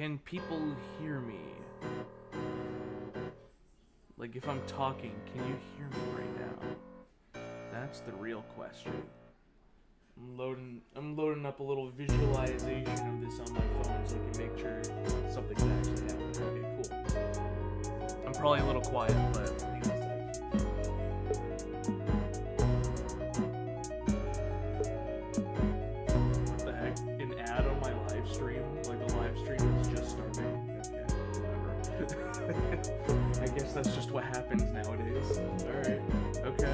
Can people hear me? Like, if I'm talking, can you hear me right now? That's the real question. I'm loading up a little visualization of this on my phone so I can make sure something's actually happening. Okay, cool. I'm probably a little quiet, but hang on a sec. What the heck? An ad on my live stream? Like the live stream is just starting? Okay, whatever. I guess that's just what happens nowadays. Alright. Okay.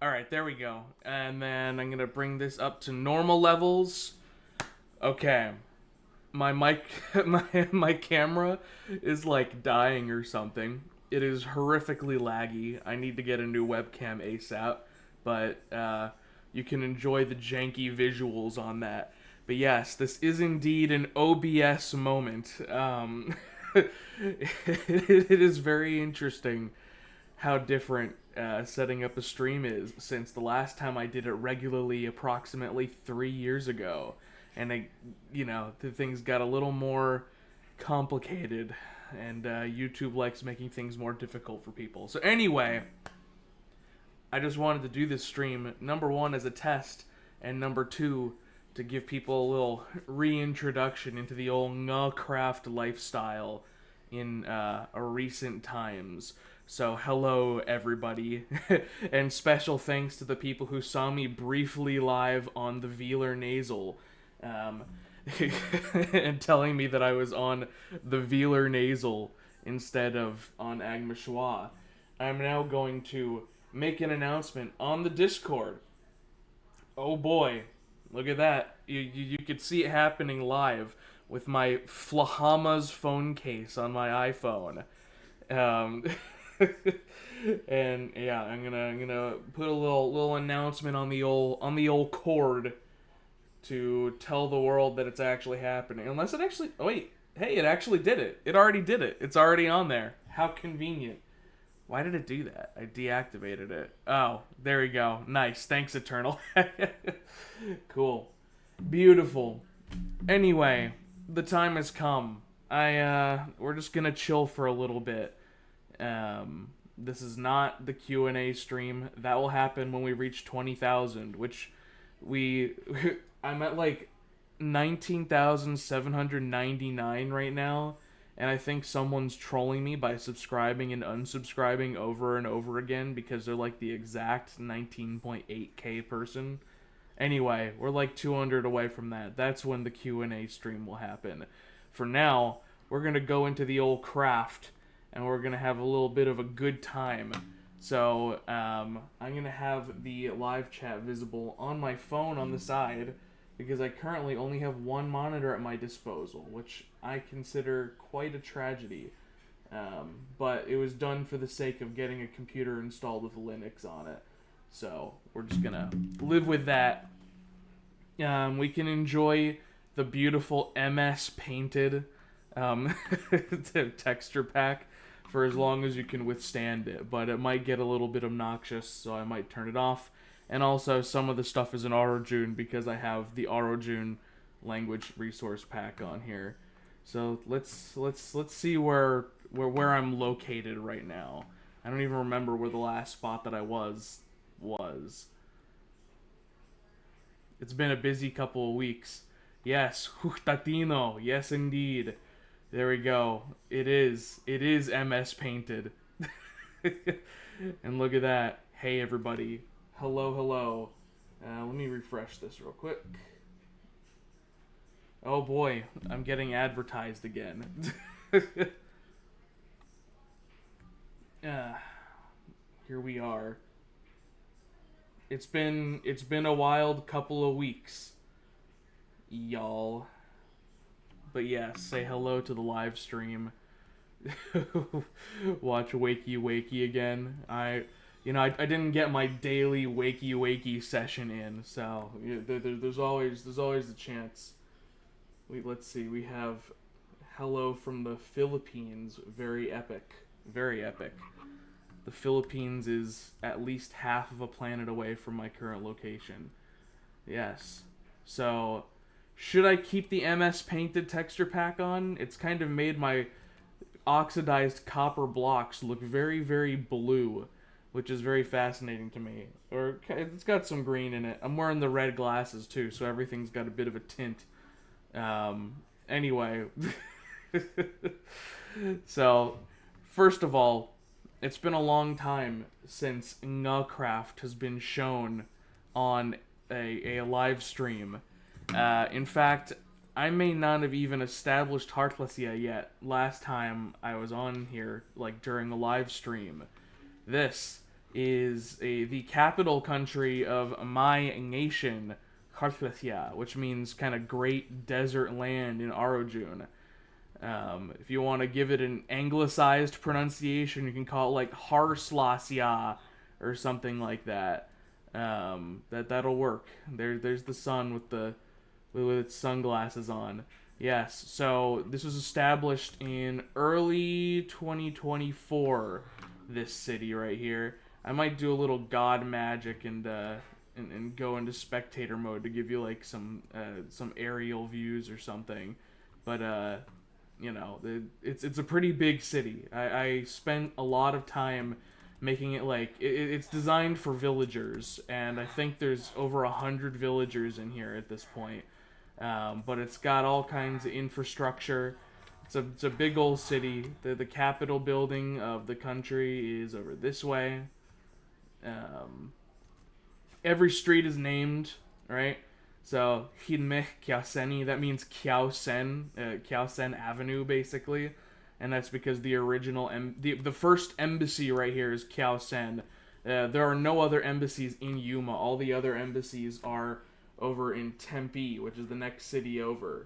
Alright, there we go. And then I'm gonna bring this up to normal levels. Okay. My mic, my camera is like dying or something. It is horrifically laggy. I need to get a new webcam ASAP. But you can enjoy the janky visuals on that. But yes, this is indeed an OBS moment. It is very interesting how different setting up a stream is since the last time I did it regularly approximately 3 years ago. And the things got a little more complicated, and YouTube likes making things more difficult for people. So anyway, I just wanted to do this stream, number one, as a test, and number two, to give people a little reintroduction into the old Nguhcraft lifestyle in recent times. So hello everybody, and special thanks to the people who saw me briefly live on the Velar Nasal, and telling me that I was on the Velar Nasal instead of on Agma Schwa. I'm now going to make an announcement on the Discord. Oh boy, look at that. You could see it happening live with my Flahama's phone case on my iPhone. And yeah, I'm gonna put a little announcement on the old cord to tell the world that it's actually happening. Unless it actually, oh wait, hey, it actually did it. It already did it. It's already on there. How convenient. Why did it do that? I deactivated it. Oh, there we go. Nice. Thanks, Eternal. Cool. Beautiful. Anyway, the time has come. We're just gonna chill for a little bit. This is not the Q&A stream. That will happen when we reach 20,000, which I'm at like 19,799 right now, and I think someone's trolling me by subscribing and unsubscribing over and over again because they're like the exact 19.8k person. Anyway, we're like 200 away from that. That's when the Q&A stream will happen. For now, we're going to go into the old craft, and we're going to have a little bit of a good time. So, I'm going to have the live chat visible on my phone on the side, because I currently only have one monitor at my disposal, which I consider quite a tragedy. But it was done for the sake of getting a computer installed with Linux on it. So we're just gonna live with that. We can enjoy the beautiful MS Painted texture pack for as long as you can withstand it, but it might get a little bit obnoxious, so I might turn it off. And also, some of the stuff is in Arodjun because I have the Arodjun Language resource pack on here. So let's see where I'm located right now. I don't even remember where the last spot that I was. It's been a busy couple of weeks. Yes, Nguhcrafting. Yes, indeed. There we go. It is MS Painted. And look at that. Hey, everybody. Hello. Let me refresh this real quick. Oh boy, I'm getting advertised again. Here we are. It's been a wild couple of weeks, y'all. But yes, say hello to the live stream. Watch Wakey again. I didn't get my daily wakey session in, so there's always the chance. Let's see. We have hello from the Philippines. Very epic. The Philippines is at least half of a planet away from my current location. Yes. So, should I keep the MS Painted texture pack on? It's kind of made my oxidized copper blocks look very, very blue, which is very fascinating to me. Or it's got some green in it. I'm wearing the red glasses too, so everything's got a bit of a tint. Anyway. So, first of all, it's been a long time since Nguhcraft has been shown on a live stream. In fact, I may not have even established Xarslasja yet last time I was on here, like during a live stream. This is the capital country of my nation, Xarslasja, which means kind of great desert land in Arodjun. If you want to give it an anglicized pronunciation, you can call it like Xarslasja or something like that. That'll work. There's the sun with its sunglasses on. Yes, so this was established in early 2024. This city right here. I might do a little god magic and go into spectator mode to give you like some aerial views or something. But it's a pretty big city. I spent a lot of time making it like it's designed for villagers, and I think there's over 100 villagers in here at this point. But it's got all kinds of infrastructure. It's a big old city. The capital building of the country is over this way. Every street is named, right? So, Ŋimp Kiaoseni, that means Kiaosen Avenue, basically. And that's because the original, the first embassy right here is Kiaosen. There are no other embassies in Yuma. All the other embassies are over in Tempe, which is the next city over.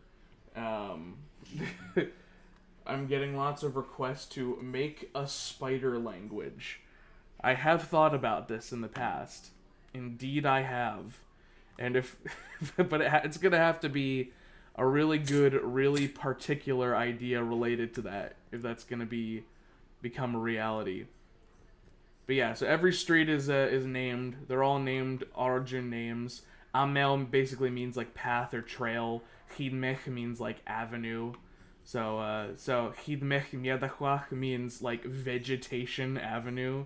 I'm getting lots of requests to make a spider language. I have thought about this in the past. Indeed, I have. And but it's gonna have to be a really good, really particular idea related to that, if that's gonna become a reality. But yeah, so every street is named. They're all named Arodjun names. Amel basically means like path or trail. Ŋimp means like avenue. So Ŋimp Miadachwach means like vegetation avenue,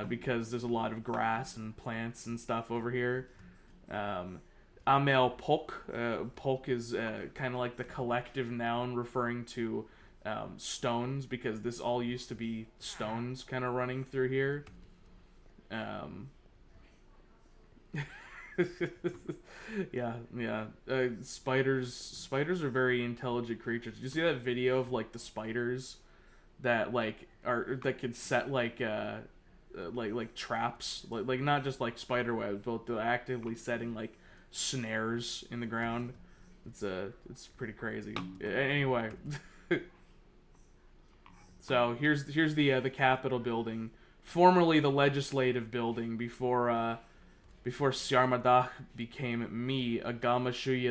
because there's a lot of grass and plants and stuff over here. Amel Polk. Polk is kind of like the collective noun referring to stones, because this all used to be stones kind of running through here. Yeah. Spiders are very intelligent creatures. Did you see that video of like the spiders that that could set like traps, like not just like spider webs, but they're actively setting like snares in the ground. It's pretty crazy. Anyway, so here's the Capitol building, formerly the Legislative building before Xarslasja became Agma II.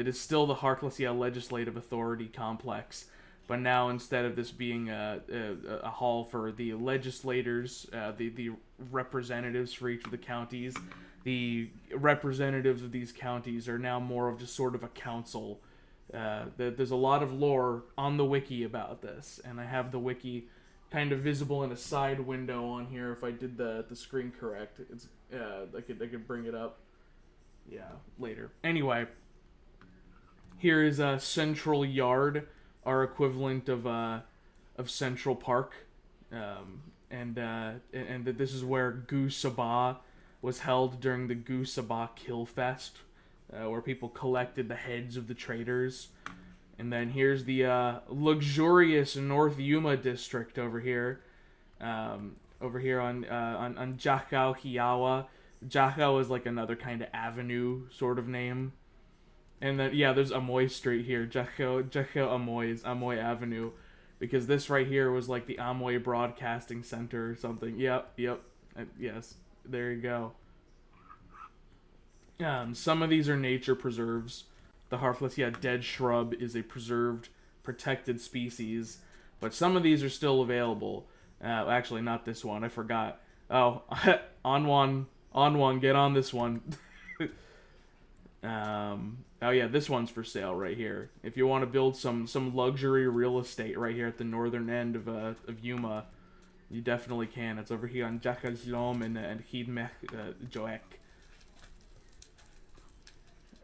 It is still the Xarslasja Legislative Authority complex, but now instead of this being a hall for the legislators, the representatives for each of the counties, the representatives of these counties are now more of just sort of a council. There's a lot of lore on the wiki about this, and I have the wiki kind of visible in a side window on here if I did the screen correct. It's I could bring it up, yeah, later. Anyway, here is a Central Yard, our equivalent of Central Park, and this is where Nguhcrafting was held during the Nguhcrafting Kill Fest, where people collected the heads of the traitors. And then here's the luxurious North Yuma district over here. Over here on Jachao. Jachao is like another kind of avenue sort of name. And then yeah, there's Amoy Street here. Jachao Amoy is Amoy Avenue, because this right here was like the Amoy Broadcasting Center or something. Yep. Yes, there you go. Some of these are nature preserves. The Xarslasja dead shrub is a preserved, protected species, but some of these are still available. Actually, not this one. I forgot. Oh, on one. Get on this one. Oh yeah, this one's for sale right here. If you want to build some luxury real estate right here at the northern end of Yuma, you definitely can. It's over here on Xarslasja and Ŋimp Joek.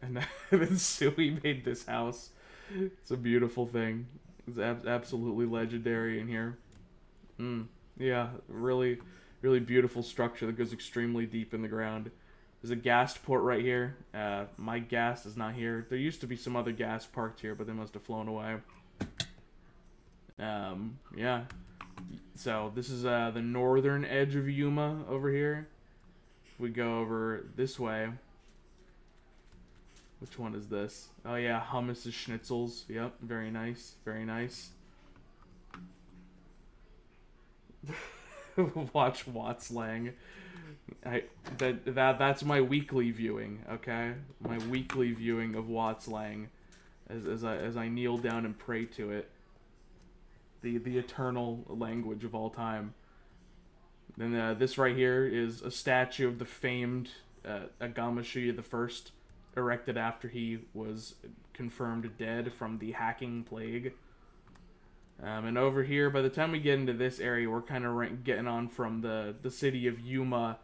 And then Sui made this house. It's a beautiful thing. It's absolutely legendary in here. Yeah, really, really beautiful structure that goes extremely deep in the ground. There's a gas port right here. My gas is not here. There used to be some other gas parked here, but they must have flown away. Yeah. So this is the northern edge of Yuma over here. If we go over this way. Which one is this? Oh yeah, hummus is schnitzels. Yep, very nice, very nice. Watch Watslang. That's my weekly viewing. Okay, my weekly viewing of Watslang, as I kneel down and pray to it. The eternal language of all time. Then this right here is a statue of the famed Agma I, erected after he was confirmed dead from the hacking plague. And over here, by the time we get into this area, we're kind of getting on from the city of Yuma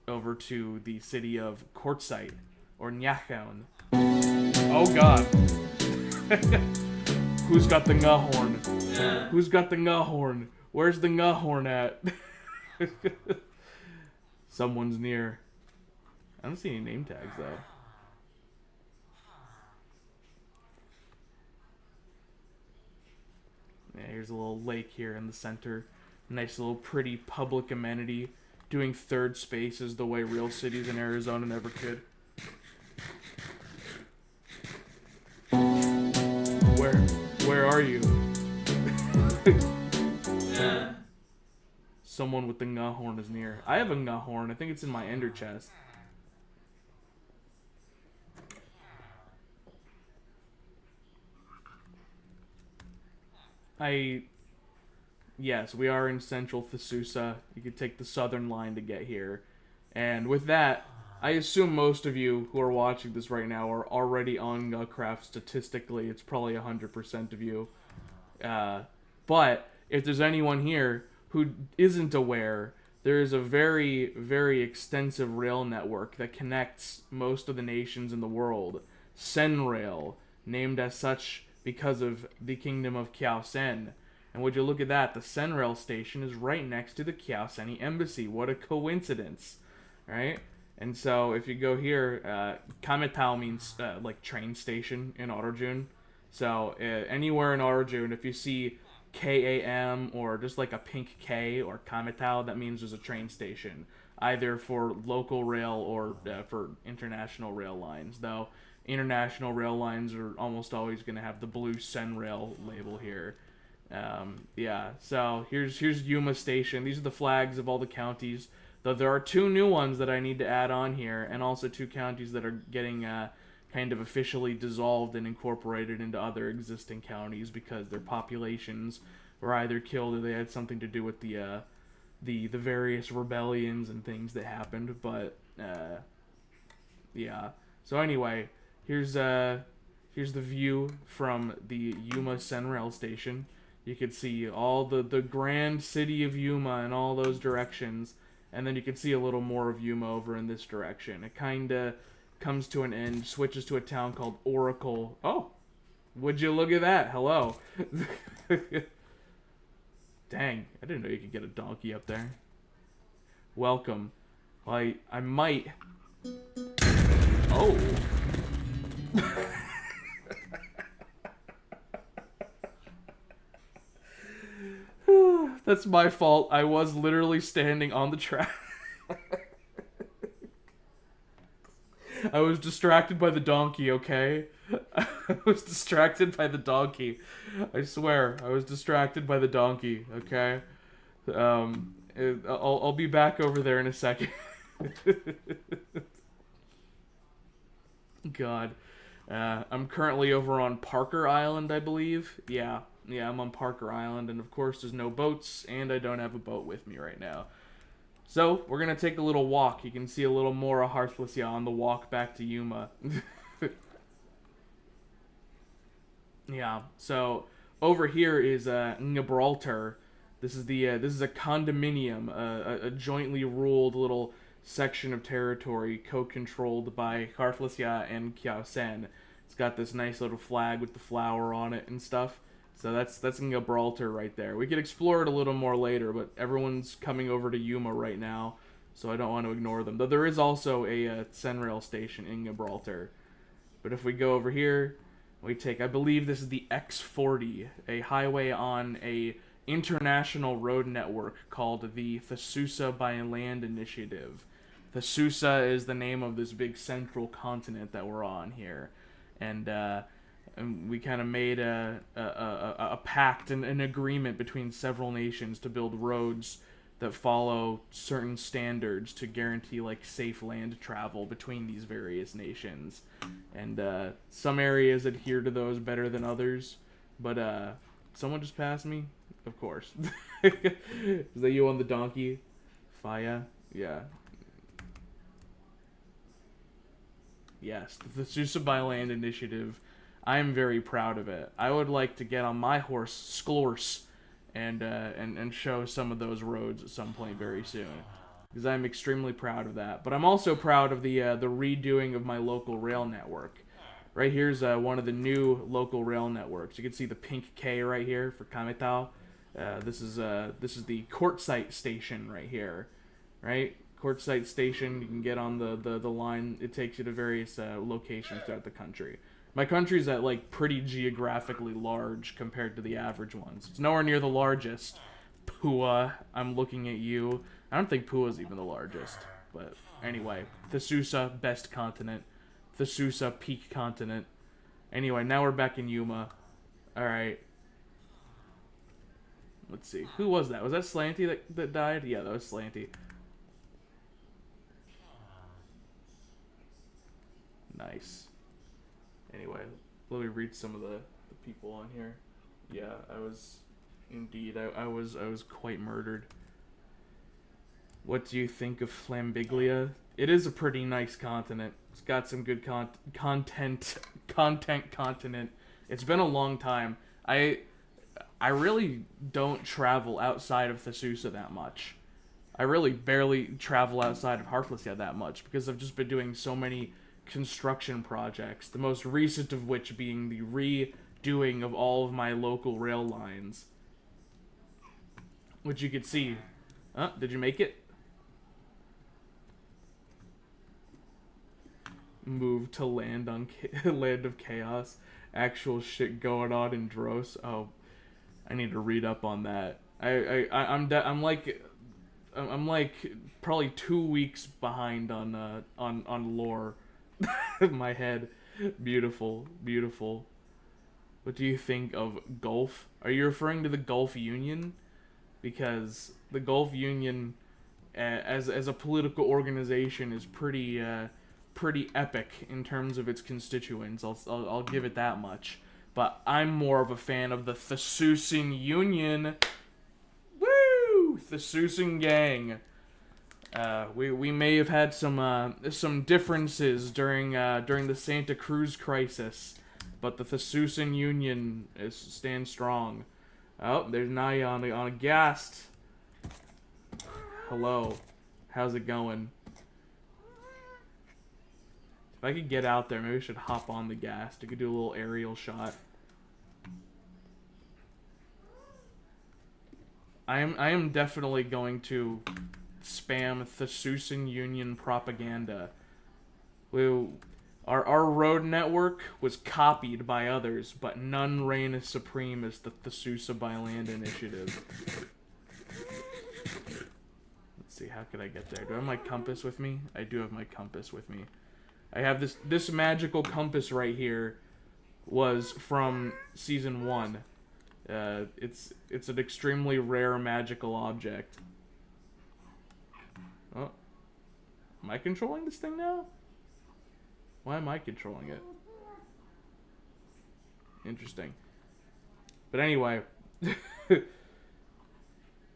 over to the city of Quartzsite, or Nguhcrafting. Oh god. Who's got the Nguhhorn? Who's got the Nguhhorn? Where's the Nguhhorn at? Someone's near. I don't see any name tags though. Yeah, here's a little lake here in the center. Nice little pretty public amenity. Doing third spaces the way real cities in Arizona never could. Where are you? Someone with the Nguhhorn is near. I have a Nguhhorn. I think it's in my ender chest. Yes, we are in central Thessusa. You could take the southern line to get here. And with that, I assume most of you who are watching this right now are already on Nguhcraft. Statistically, it's probably 100% of you. Uh, but if there's anyone here who isn't aware, there is a very, very extensive rail network that connects most of the nations in the world. Senrail, named as such because of the kingdom of Kiaosen. And would you look at that, the Senrail station is right next to the Kiaoseni embassy. What a coincidence, right? And so if you go here, Kametao means like train station in Arodjun. So anywhere in Arodjun, if you see KAM or just like a pink K or Kametao, that means there's a train station, either for local rail or for international rail lines. Though international rail lines are almost always going to have the blue Senrail label here. Yeah, so here's Yuma Station. These are the flags of all the counties. Though there are two new ones that I need to add on here, and also two counties that are getting kind of officially dissolved and incorporated into other existing counties because their populations were either killed or they had something to do with the various rebellions and things that happened. But yeah. So anyway, here's the view from the Yuma Senrail station. You could see all the grand city of Yuma in all those directions, and then you can see a little more of Yuma over in this direction. It kind of comes to an end, switches to a town called Oracle. Oh, would you look at that? Hello. Dang, I didn't know you could get a donkey up there. Welcome. Well, I might... Oh. That's my fault. I was literally standing on the track. I was distracted by the donkey, okay? I was distracted by the donkey. I swear, I was distracted by the donkey, okay? I'll be back over there in a second. God. I'm currently over on Parker Island, I believe. Yeah, I'm on Parker Island, and of course there's no boats, and I don't have a boat with me right now. So, we're gonna take a little walk. You can see a little more of Xarslasja on the walk back to Yuma. Yeah, so over here is Gibraltar. This is a condominium, a jointly ruled little section of territory co-controlled by Xarslasja and Kiaosen. It's got this nice little flag with the flower on it and stuff. So that's Gibraltar right there. We could explore it a little more later, but everyone's coming over to Yuma right now, so I don't want to ignore them. Though there is also a Senrail station in Gibraltar. But if we go over here, we take, I believe this is the X40, a highway on a international road network called the Thessusa by Land Initiative. Thessusa is the name of this big central continent that we're on here. And we kind of made a pact and an agreement between several nations to build roads that follow certain standards to guarantee like safe land travel between these various nations. And some areas adhere to those better than others. But someone just passed me? Of course. Is that you on the donkey? Faya? Yeah. Yes, the Thessusa by Land Initiative. I am very proud of it. I would like to get on my horse, Sklorse, and show some of those roads at some point very soon, because I'm extremely proud of that. But I'm also proud of the redoing of my local rail network. Right here's one of the new local rail networks. You can see the pink K right here for Kametao. This is the Quartzsite station right here, right? Quartzsite station. You can get on the line. It takes you to various locations throughout the country. My country's at like pretty geographically large compared to the average ones. It's nowhere near the largest. Pua, I'm looking at you. I don't think Pua's even the largest. But anyway, Thessusa, best continent. Thessusa, peak continent. Anyway, now we're back in Yuma. Alright. Let's see. Who was that? Was that Slanty that died? Yeah, that was Slanty. Nice. Anyway, let me read some of the people on here. Yeah, I was Indeed, I was quite murdered. What do you think of Flambiglia? It is a pretty nice continent. It's got some good content continent. It's been a long time. I really don't travel outside of Thessusa that much. I really barely travel outside of Heartlessya that much because I've just been doing so many construction projects. The most recent of which being the redoing of all of my local rail lines, which you could see. Did you make it? Move to land on land of chaos. Actual shit going on in Dros. Oh, I need to read up on that. I'm like probably 2 weeks behind on lore. My head, beautiful, beautiful. What do you think of Gulf? Are you referring to the Gulf Union? Because the Gulf Union, as a political organization, is pretty epic in terms of its constituents. I'll give it that much. But I'm more of a fan of the Thessusan Union. Woo! Thessusan gang. We may have had some differences during the Santa Cruz crisis, but the Thessusan Union stands strong. Oh, there's Naya on a ghast. Hello, how's it going? If I could get out there, maybe I should hop on the ghast. I could do a little aerial shot. I am definitely going to spam Thessusan Union propaganda. Our road network was copied by others, but none reign as supreme as the Thessusa by Land Initiative. Let's see, how could I get there? Do I have my compass with me? I do have my compass with me. I have this magical compass right here. Was from season 1. It's an extremely rare magical object. Oh, am I controlling this thing now? Why am I controlling it? Interesting. But anyway, yeah,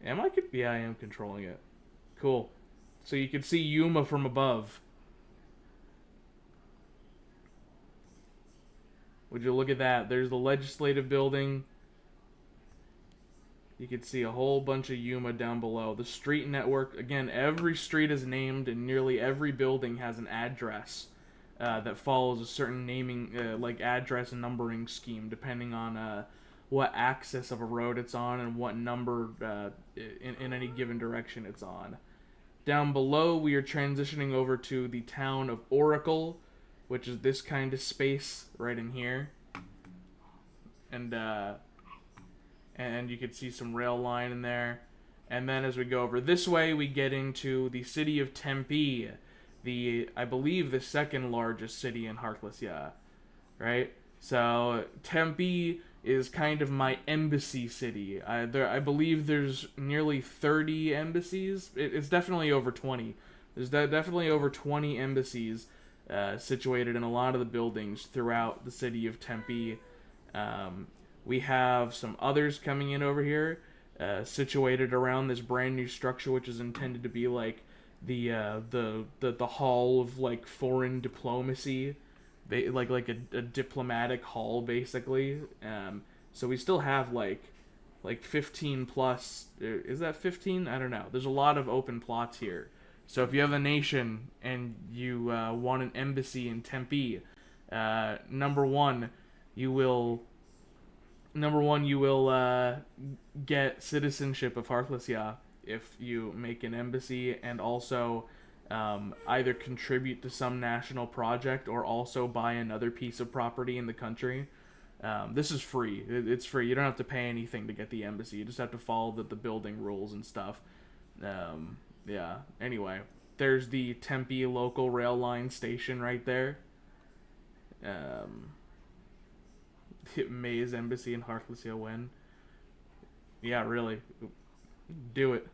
I am controlling it. Cool. So you can see Yuma from above. Would you look at that? There's the legislative building. You can see a whole bunch of Yuma down below. The street network, again, every street is named and nearly every building has an address that follows a certain naming, like address and numbering scheme, depending on what axis of a road it's on and what number in any given direction it's on. Down below, we are transitioning over to the town of Oracle, which is this kind of space right in here. And you can see some rail line in there. And then as we go over this way, we get into the city of Tempe, I believe the second largest city in Heartlessya, right? So Tempe is kind of my embassy city. I believe there's nearly 30 embassies. It's definitely over 20. There's definitely over 20 embassies situated in a lot of the buildings throughout the city of Tempe. We have some others coming in over here, situated around this brand new structure, which is intended to be like the hall of like foreign diplomacy, like a diplomatic hall basically. So we still have like 15 plus. Is that 15? I don't know. There's a lot of open plots here. So if you have a nation and you want an embassy in Tempe, number one, you will get citizenship of Heartlessya if you make an embassy, and also either contribute to some national project or also buy another piece of property in the country. This is free. It's free. You don't have to pay anything to get the embassy. You just have to follow the building rules and stuff. Yeah. Anyway, there's the Tempe local rail line station right there. May's embassy in Heartlessya when? Yeah, really. Do it.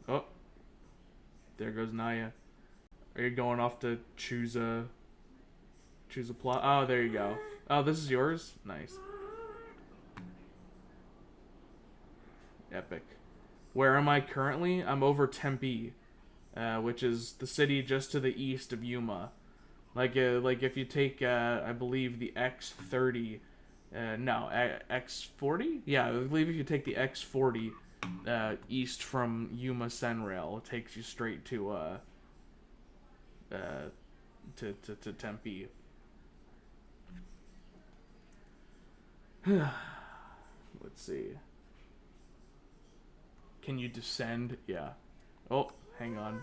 Oh. There goes Naya. Are you going off to choose a plot? Oh, there you go. Oh, this is yours? Nice. Epic. Where am I currently? I'm over Tempe, which is the city just to the east of Yuma. Like if you take, I believe the X30, no, X40? Yeah, I believe if you take the X40, east from Yuma Senrail, it takes you straight to, to Tempe. Let's see. Can you descend? Yeah. Oh, hang on.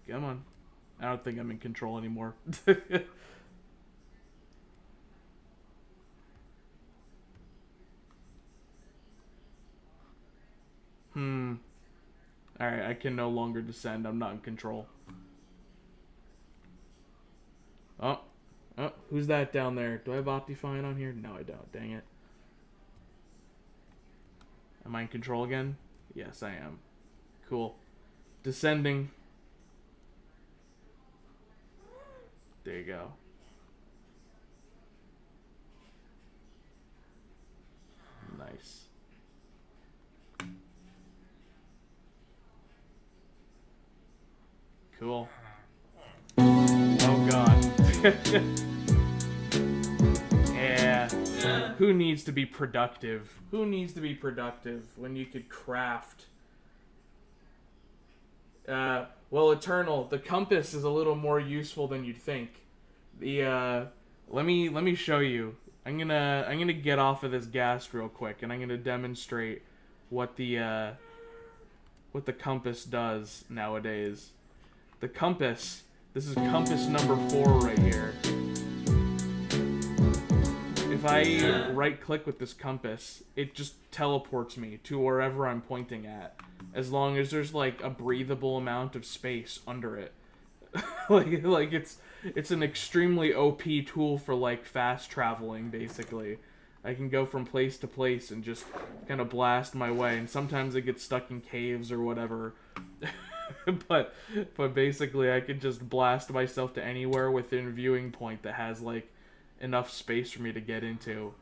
Come on. I don't think I'm in control anymore. Alright, I can no longer descend. I'm not in control. Oh. Oh, who's that down there? Do I have Optifine on here? No, I don't. Dang it. Am I in control again? Yes, I am. Cool. Descending. There you go. Nice. Cool. Oh god. Yeah. Who needs to be productive? Who needs to be productive when you could craft? Well, Eternal, the compass is a little more useful than you'd think. The let me show you. I'm gonna get off of this gas real quick, and I'm gonna demonstrate what the compass does nowadays. The compass. This is compass number 4 right here. If I right-click with this compass, it just teleports me to wherever I'm pointing at, as long as there's like a breathable amount of space under it. like it's an extremely OP tool for like fast traveling. Basically, I can go from place to place and just kind of blast my way, and sometimes it gets stuck in caves or whatever. but basically, I could just blast myself to anywhere within viewing point that has like enough space for me to get into.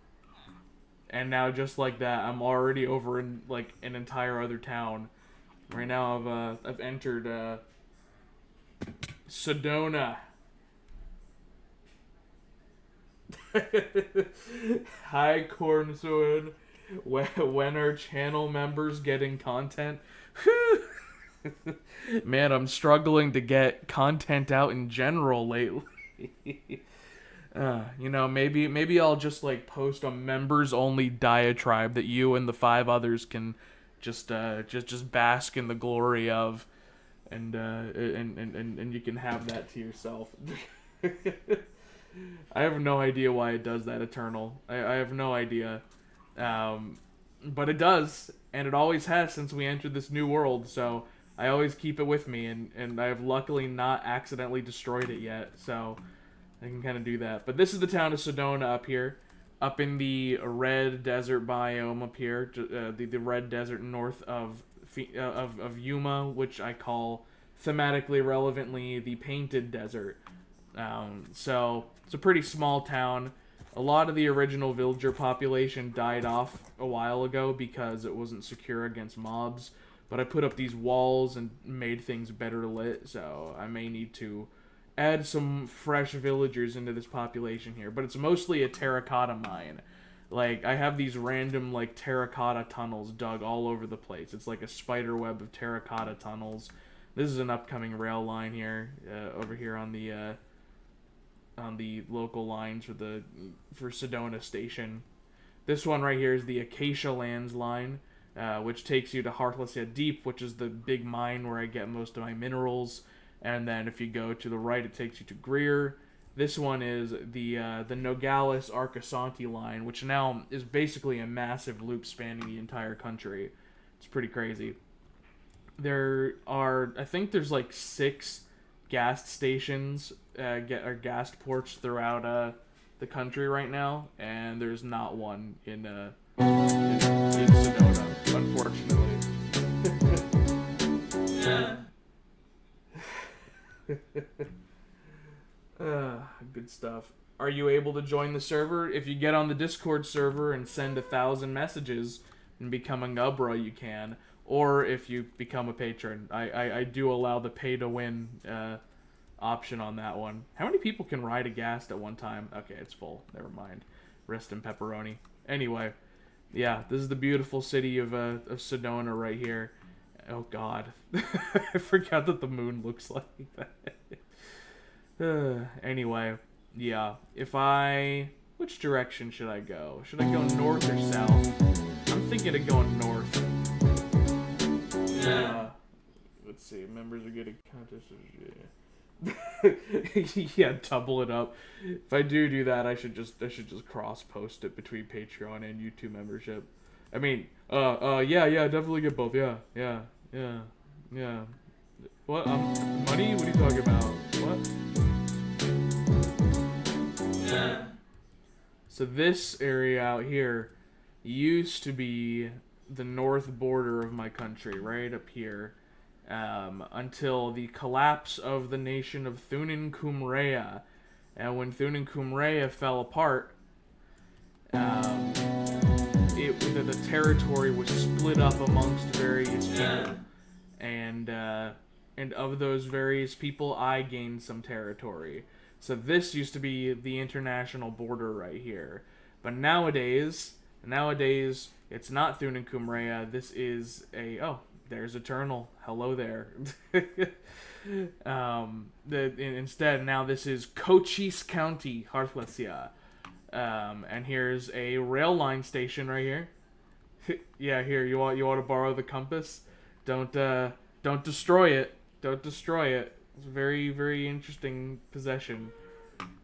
And now, just like that, I'm already over in like an entire other town. Right now, I've entered Sedona. Hi, Cornsoon. When are channel members getting content? Man, I'm struggling to get content out in general lately. You know, maybe I'll just like post a members only diatribe that you and the 5 others can just bask in the glory of, and you can have that to yourself. I have no idea why it does that, Eternal. I have no idea. But it does, and it always has since we entered this new world, so I always keep it with me, and I have luckily not accidentally destroyed it yet, so I can kind of do that. But this is the town of Sedona up here, up in the red desert biome up here, the red desert north of Yuma, which I call thematically relevantly the Painted Desert. So it's a pretty small town. A lot of the original villager population died off a while ago because it wasn't secure against mobs. But I put up these walls and made things better lit, so I may need to add some fresh villagers into this population here. But it's mostly a terracotta mine. Like, I have these random, like, terracotta tunnels dug all over the place. It's like a spider web of terracotta tunnels. This is an upcoming rail line here, over here on the local lines for Sedona Station. This one right here is the Acacia Lands line, which takes you to Xarslasja Deep, which is the big mine where I get most of my minerals. And then if you go to the right, it takes you to Greer. This one is the Nogales Arcosanti line, which now is basically a massive loop spanning the entire country. It's pretty crazy. There are, I think there's like 6 gas stations, or gas ports throughout the country right now, and there's not one in Sedona, unfortunately. Good stuff. Are you able to join the server? If you get on the Discord server and send 1,000 messages and become a Ngubra, you can. Or if you become a patron. I do allow the pay-to-win option on that one. How many people can ride a ghast at one time? Okay, it's full. Never mind. Rest in pepperoni. Anyway, yeah, this is the beautiful city of Sedona right here. Oh, God. I forgot that the moon looks like that. Anyway, yeah. Which direction should I go? Should I go north or south? I'm thinking of going north. Let's see. Members are getting contests. Yeah, double it up. If I do that, I should just cross post it between Patreon and YouTube membership. I mean, yeah, definitely get both. Yeah. What? Money? What are you talking about? What? So this area out here used to be the north border of my country, right up here, until the collapse of the nation of Nguhcrafting. And when Nguhcrafting fell apart, the territory was split up amongst various people, and of those various people, I gained some territory. So this used to be the international border right here, but nowadays it's not Nguhcrafting. This is there's Eternal. Hello there. Instead, now this is Cochise County, Xarslasja. And here's a rail line station right here. Yeah, here, you want to borrow the compass? Don't destroy it. Don't destroy it. It's a very, very interesting possession.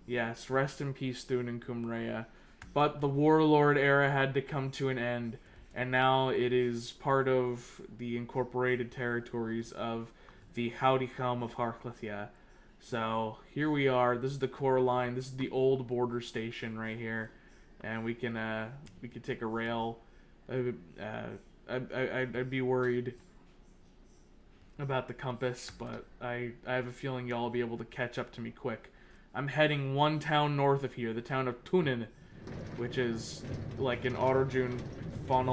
Yes, rest in peace, Nguhcrafting. But the warlord era had to come to an end, and now it is part of the incorporated territories of the Haudicum of Xarslasja. So here we are. This is the core line. This is the old border station right here, and we can take a rail. I'd be worried about the compass, but I have a feeling y'all will be able to catch up to me quick. I'm heading one town north of here, the town of Tunen, which is like an Arodjun an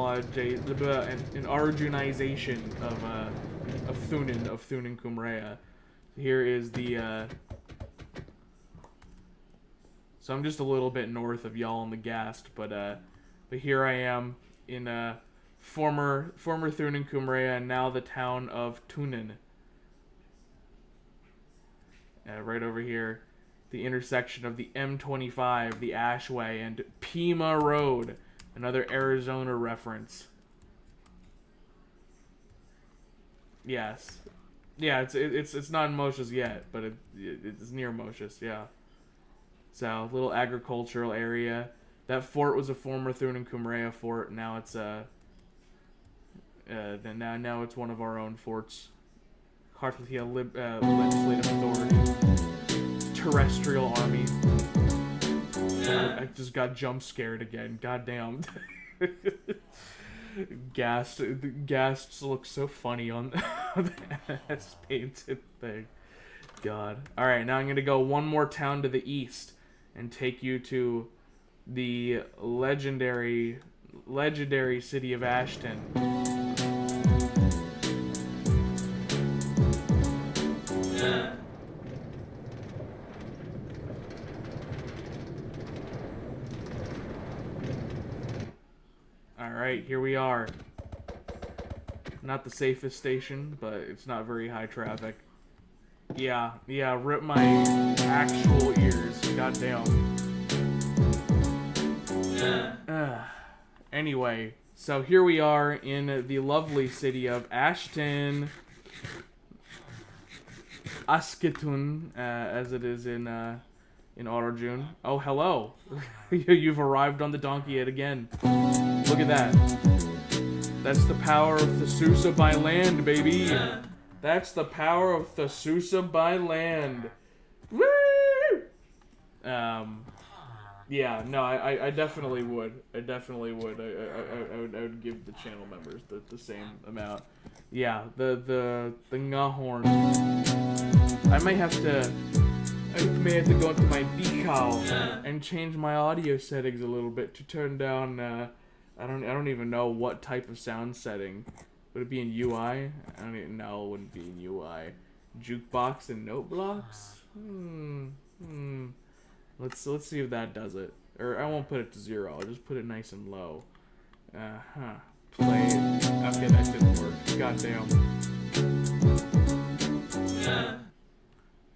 Arodjunization of Nguhcrafting. Here is the so I'm just a little bit north of y'all on the ghast, but here I am in former Nguhcrafting, and now the town of Tunen. Right over here, the intersection of the M25, the Ashway, and Pima Road, another Arizona reference. Yes. Yeah, it's not in Moshes yet, but it's near Moshes, yeah. So, little agricultural area. That fort was a former Nguhcrafting fort. Now it's now it's one of our own forts. Xarslasja Legislative Authority. Terrestrial Army. I just got jump scared again. Goddamn. Ghasts look so funny on that painted thing. God. Alright, now I'm going to go one more town to the east and take you to the legendary city of Ashton. Alright, here we are. Not the safest station, but it's not very high traffic. Yeah, rip my actual ears. Goddamn. Anyway, so here we are in the lovely city of Ashton. Asketun, as it is in Arodjun. Oh, hello. You've arrived on the donkey yet again. Look at that. That's the power of Thasusa by land, baby. That's the power of Thasusa by land. Woo! Yeah, no, I definitely would. I would give the channel members the same amount. Yeah, the Ngahorn. I may have to go into my decal and change my audio settings a little bit to turn down. I don't even know what type of sound setting. Would it be in UI? I don't even know. It wouldn't be in UI. Jukebox and note blocks. Let's see if that does it. Or I won't put it to 0. I'll just put it nice and low. Play. Okay, that didn't work. Goddamn.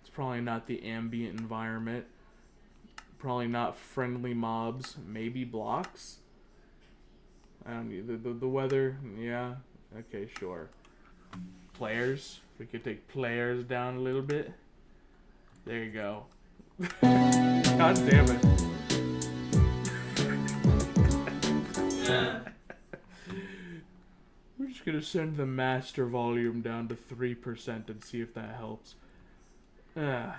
It's probably not the ambient environment. Probably not friendly mobs. Maybe blocks. I don't need the weather. Yeah. Okay, sure. Players. We could take players down a little bit. There you go. God damn it. We're just gonna send the master volume down to 3% and see if that helps. But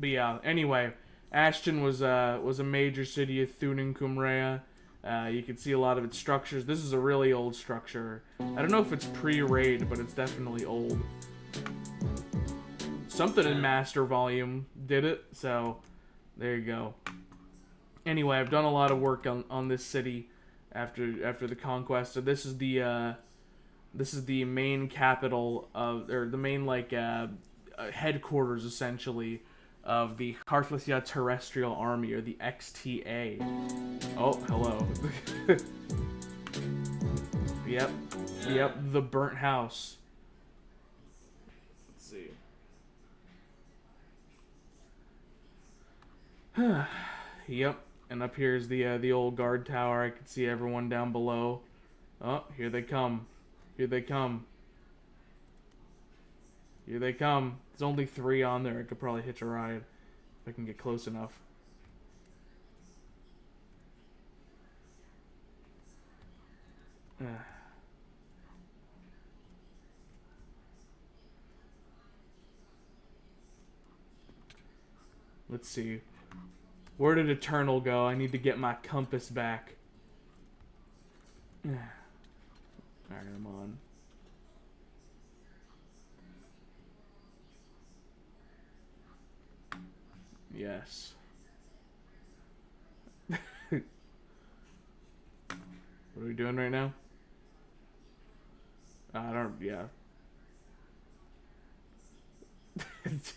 yeah, anyway, Ashton was a major city of Thuningkumrea. You can see a lot of its structures. This is a really old structure. I don't know if it's pre-raid, but it's definitely old. Something in Master Volume did it, so there you go. Anyway, I've done a lot of work on this city after the conquest. So this is the main capital of, or the main headquarters essentially of the Xarslasja Terrestrial Army, or the XTA. Oh, hello. Yep, the burnt house. Let's see. Yep, and up here is the old guard tower. I can see everyone down below. Oh, here they come. Here they come. Here they come. There's only 3 on there. I could probably hitch a ride if I can get close enough. Let's see. Where did Eternal go? I need to get my compass back. Alright, I'm on. Yes. What are we doing right now? I don't, yeah.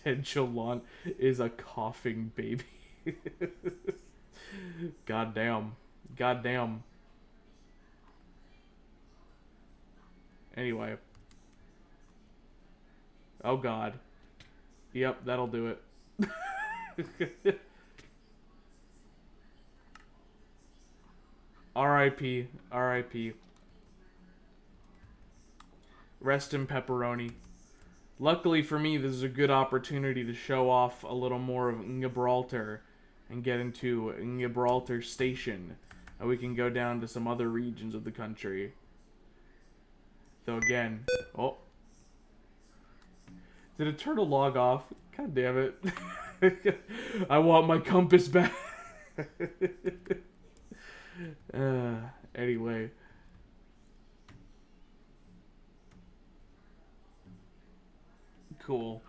Jalon is a coughing baby. Goddamn. Goddamn. Anyway. Oh god. Yep, that'll do it. R.I.P. R.I.P. Rest in pepperoni. Luckily for me, this is a good opportunity to show off a little more of Gibraltar and get into Gibraltar Station. And we can go down to some other regions of the country. So again, oh. Did Eternal log off? God damn it. I want my compass back. Anyway. Cool.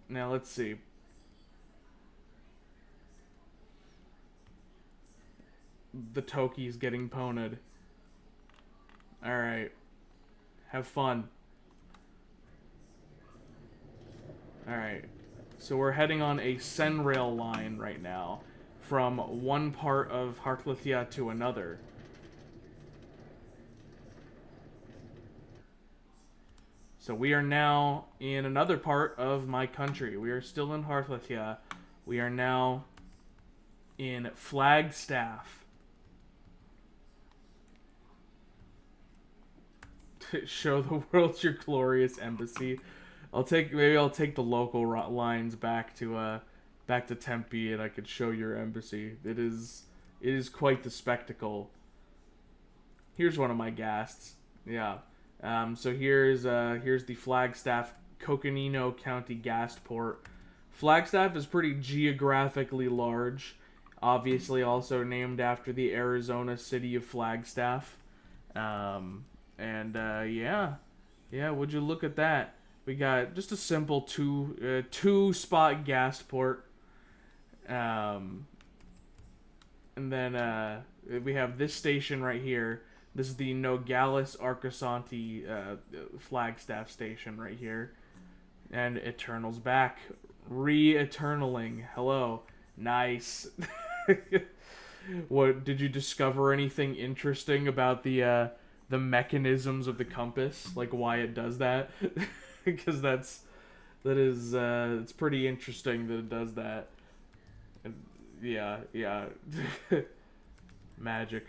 Now let's see. The Toki's getting pwned. Alright. Have fun. Alright. So we're heading on a Senrail line right now. From one part of Xarslasja to another. So we are now in another part of my country. We are still in Xarslasja. We are now in Flagstaff. Show the world your glorious embassy. Maybe I'll take the local lines back to Tempe, and I could show your embassy. It is quite the spectacle. Here's one of my ghasts. Yeah. So here's the Flagstaff Coconino County Ghast Port. Flagstaff is pretty geographically large. Obviously also named after the Arizona city of Flagstaff. Yeah, would you look at that? We got just a simple two spot gas port. And then we have this station right here. This is the Nogales Arcosanti flagstaff station right here. And Eternal's back. Re-Eternaling. Hello. Nice. What, did you discover anything interesting about the mechanisms of the compass? Like why it does that? Because it's pretty interesting that it does that. Yeah. Magic.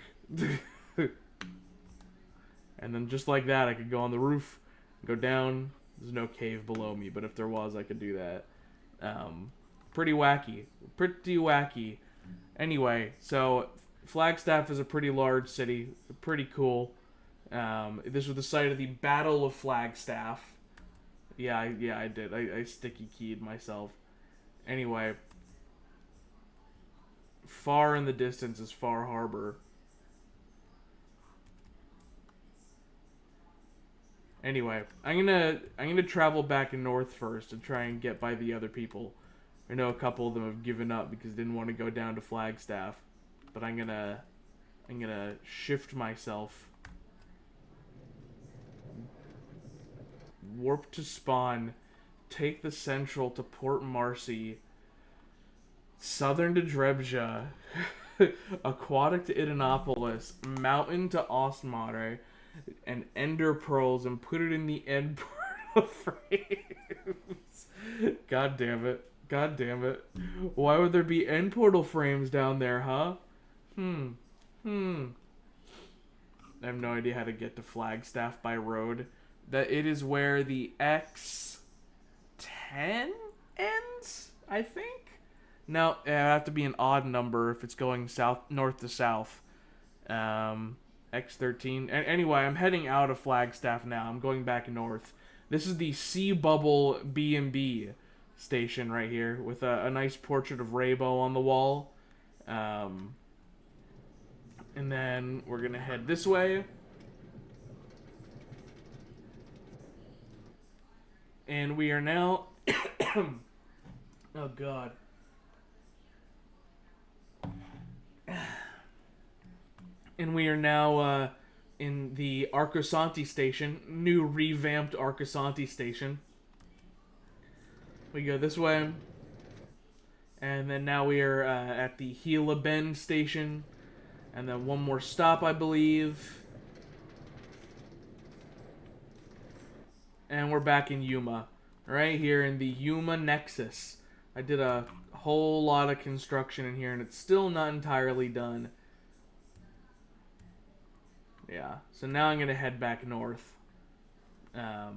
And then just like that, I could go on the roof, go down. There's no cave below me, but if there was, I could do that. Pretty wacky. Pretty wacky. Anyway, so Flagstaff is a pretty large city. Pretty cool. This was the site of the Battle of Flagstaff. Yeah, I did. I sticky keyed myself. Anyway, far in the distance is Far Harbor. Anyway, I'm gonna travel back north first and try and get by the other people. I know a couple of them have given up because they didn't want to go down to Flagstaff, but I'm gonna shift myself. Warp to spawn, take the central to Port Marcy, southern to Drebja, aquatic to Idanopolis, mountain to Ostmare, and ender pearls, and put it in the end portal frames. God damn it. God damn it. Why would there be end portal frames down there, huh? I have no idea how to get to Flagstaff by road. That it is where the X10 ends, I think? No, it would have to be an odd number if it's going north to south. X13. Anyway, I'm heading out of Flagstaff now. I'm going back north. This is the Sea Bubble B&B station right here with a nice portrait of Raybo on the wall. And then we're going to head this way. And we are now... oh, God. And we are now in the Arcosanti station. New revamped Arcosanti station. We go this way. And then now we are at the Gila Bend station. And then one more stop, I believe. And we're back in Yuma. Right here in the Yuma Nexus. I did a whole lot of construction in here, and it's still not entirely done. Yeah, so now I'm going to head back north. How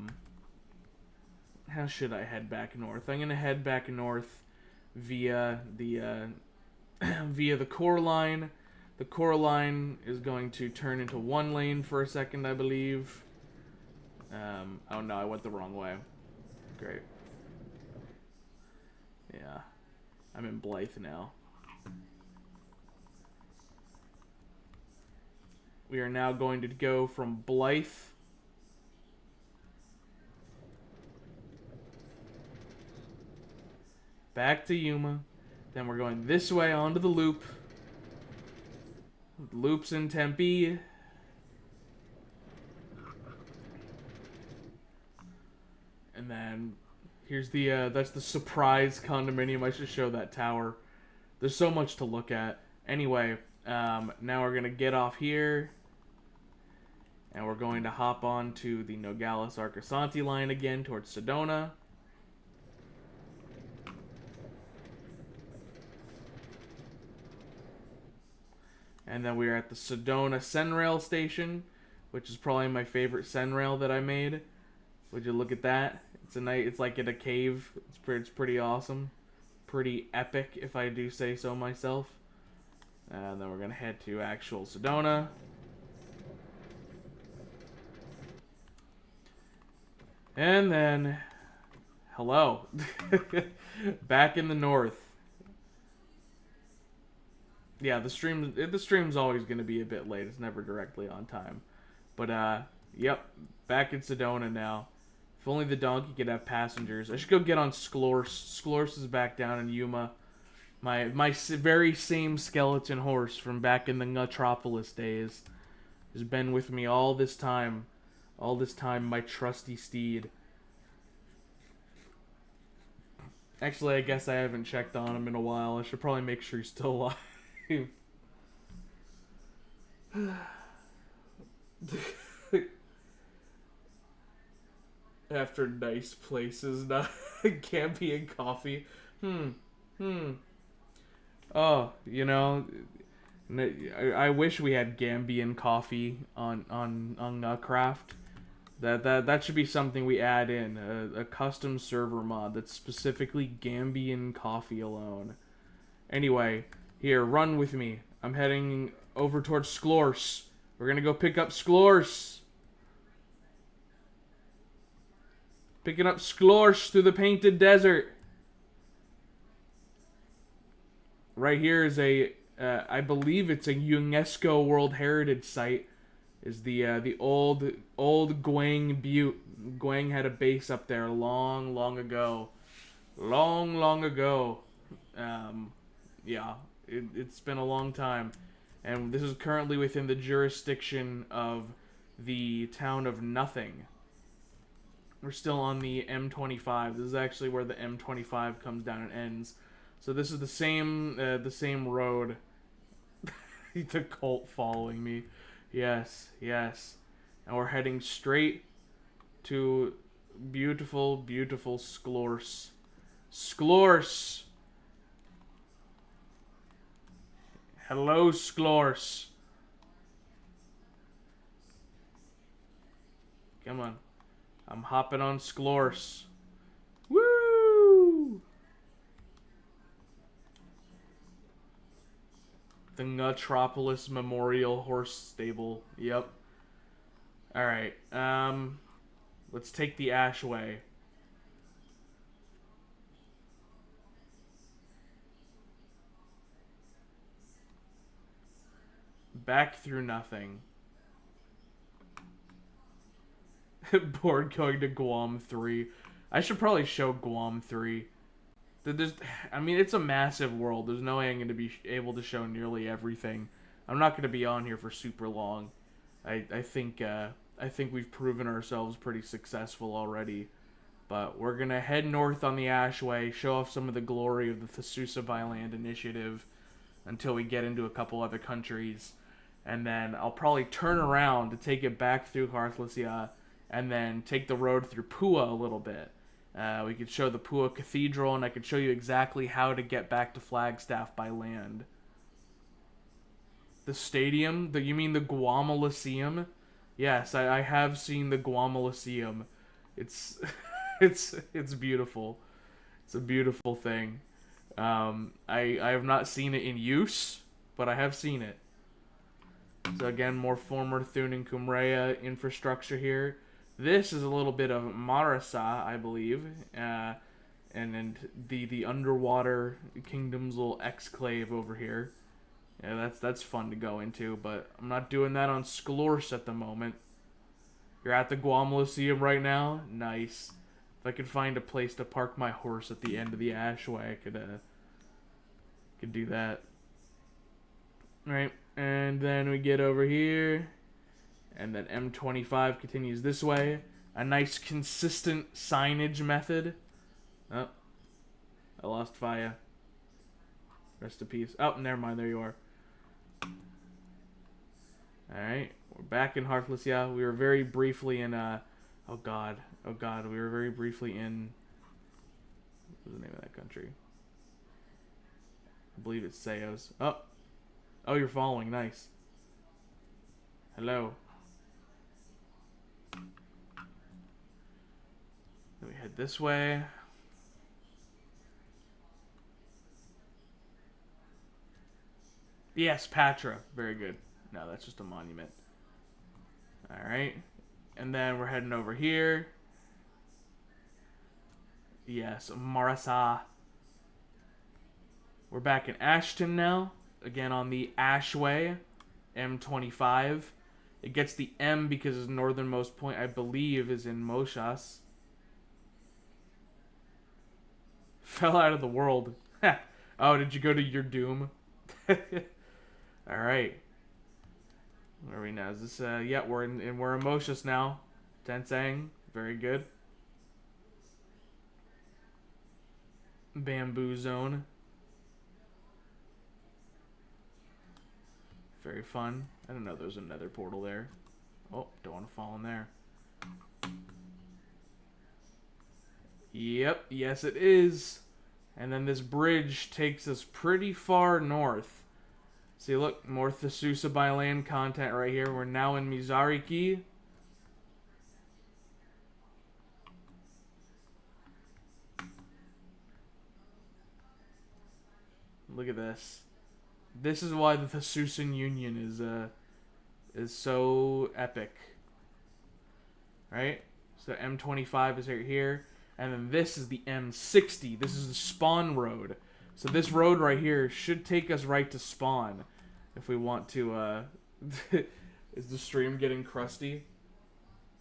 should I head back north? I'm going to head back north via the via the core line. The core line is going to turn into one lane for a second, I believe. Oh no, I went the wrong way. Great. Yeah. I'm in Blythe now. We are now going to go from Blythe back to Yuma. Then we're going this way onto the loop. Loops in Tempe. And then here's the that's the surprise condominium. I should show that tower. There's so much to look at. Anyway, now we're gonna get off here, and we're going to hop on to the Nogales Arcosanti line again towards Sedona. And then we are at the Sedona Senrail station, which is probably my favorite Senrail that I made. Would you look at that? It's like in a cave. It's pretty awesome. Pretty epic, if I do say so myself. And then we're going to head to actual Sedona. And then, hello. Back in the north. Yeah, the stream's always going to be a bit late. It's never directly on time. But, yep, back in Sedona now. If only the donkey could have passengers. I should go get on Sklors. Sklors is back down in Yuma. My very same skeleton horse from back in the Nguhcrapolis days has been with me all this time. All this time, my trusty steed. Actually, I guess I haven't checked on him in a while. I should probably make sure he's still alive. After nice places, not Gambian and coffee. Oh, you know, I wish we had Gambian coffee on Nguhcraft. That should be something we add in, a custom server mod that's specifically Gambian coffee alone. Anyway, here, run with me. I'm heading over towards Sklors. We're gonna go pick up Sklors. Picking up Sklors through the painted desert. Right here is I believe it's a UNESCO World Heritage Site. Is the old Gwang Butte. Gwang had a base up there long ago. Long ago. Yeah, it's been a long time. And this is currently within the jurisdiction of the town of Nothing. We're still on the M25. This is actually where the M25 comes down and ends. So this is the same road. The cult following me. Yes. And we're heading straight to beautiful Sklors. Sklors! Hello, Sklors. Come on. I'm hopping on Sklors. Woo! The Nguhcrapolis Memorial Horse Stable. Yep. Alright. Let's take the Ashway. Back through Nothing. Bored going to Guam 3. I should probably show Guam 3. I mean, it's a massive world. There's no way I'm going to be able to show nearly everything. I'm not going to be on here for super long. I think we've proven ourselves pretty successful already. But we're going to head north on the Ashway, show off some of the glory of the Thasusa Byland Initiative until we get into a couple other countries. And then I'll probably turn around to take it back through Xarslasja and then take the road through Pua a little bit. We could show the Pua Cathedral, and I could show you exactly how to get back to Flagstaff by land. The stadium? You mean the Guamoliseum? Yes, I have seen the Guamoliseum. It's it's beautiful. It's a beautiful thing. I have not seen it in use, but I have seen it. So again, more former Thun and Cumrea infrastructure here. This is a little bit of Marasa, I believe, and the underwater kingdom's little exclave over here. Yeah, that's fun to go into, but I'm not doing that on Sklors at the moment. You're at the Guamoliseum right now? Nice. If I could find a place to park my horse at the end of the Ashway, I could do that. Right, and then we get over here, and then M25 continues this way. A nice consistent signage method. Oh, I lost Faya. Rest in peace. Oh, never mind, there you are. Alright, we're back in Xarslasja. We were very briefly in, oh god, we were very briefly in, what's the name of that country? I believe it's Sayos. Oh, you're following, nice. Hello. Then we head this way. Yes, Patra. Very good. No, that's just a monument. Alright. And then we're heading over here. Yes, Marasa. We're back in Ashton now. Again on the Ashway. M25. It gets the M because its northernmost point, I believe, is in Moshas. fell out of the world. Oh, did you go to your doom? Alright. Where are we now? Is this, yeah, we're Emotious now. Tensang. Very good. Bamboo Zone. Very fun. I didn't know there was another portal there. Oh, don't want to fall in there. Yep, yes it is. And then this bridge takes us pretty far north. See, look, more Thasusa by land content right here. We're now in Mizariki. Look at this. This is why the Thasusan Union is so epic. Right? So M25 is right here. And then this is the M60. This is the spawn road. So this road right here should take us right to spawn. If we want to, is the stream getting crusty?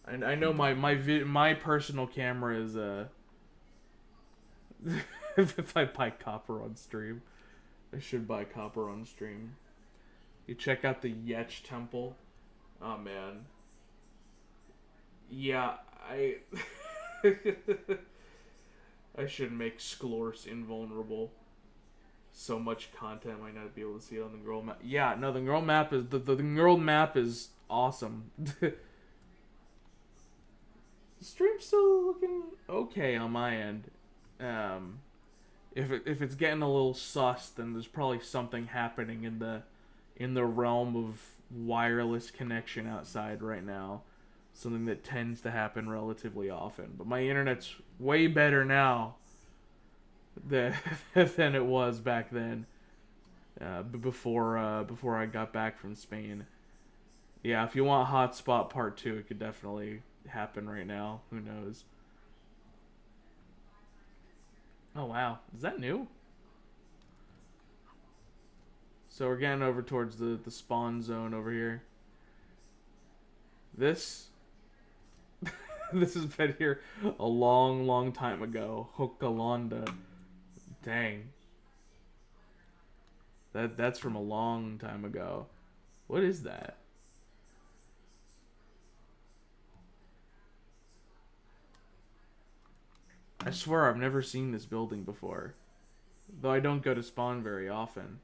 I know my personal camera is, if I buy copper on stream. I should buy copper on stream. You check out the Yetch Temple. Oh, man. Yeah, I should make Sklorse invulnerable. So much content I might not be able to see it on the Ngurl map. Yeah, no, the Ngurl map is the Ngurl map is awesome. The stream's still looking okay on my end. If it's getting a little sus, then there's probably something happening in the realm of wireless connection outside right now. Something that tends to happen relatively often. But my internet's way better now than it was back then. Before I got back from Spain. Yeah, if you want Hotspot Part 2, it could definitely happen right now. Who knows? Oh, wow. Is that new? So we're getting over towards the spawn zone over here. This this has been here a long, long time ago. Hokalonda. Dang. That's from a long time ago. What is that? I swear I've never seen this building before. Though I don't go to spawn very often.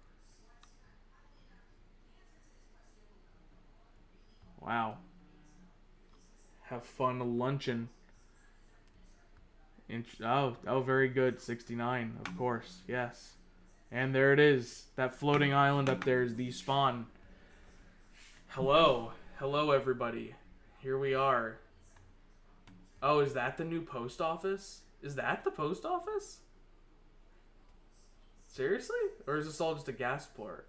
Wow. Have fun luncheon. Oh, very good. 69, of course. Yes. And there it is. That floating island up there is the spawn. Hello. Hello, everybody. Here we are. Oh, is that the new post office? Is that the post office? Seriously? Or is this all just a gas port?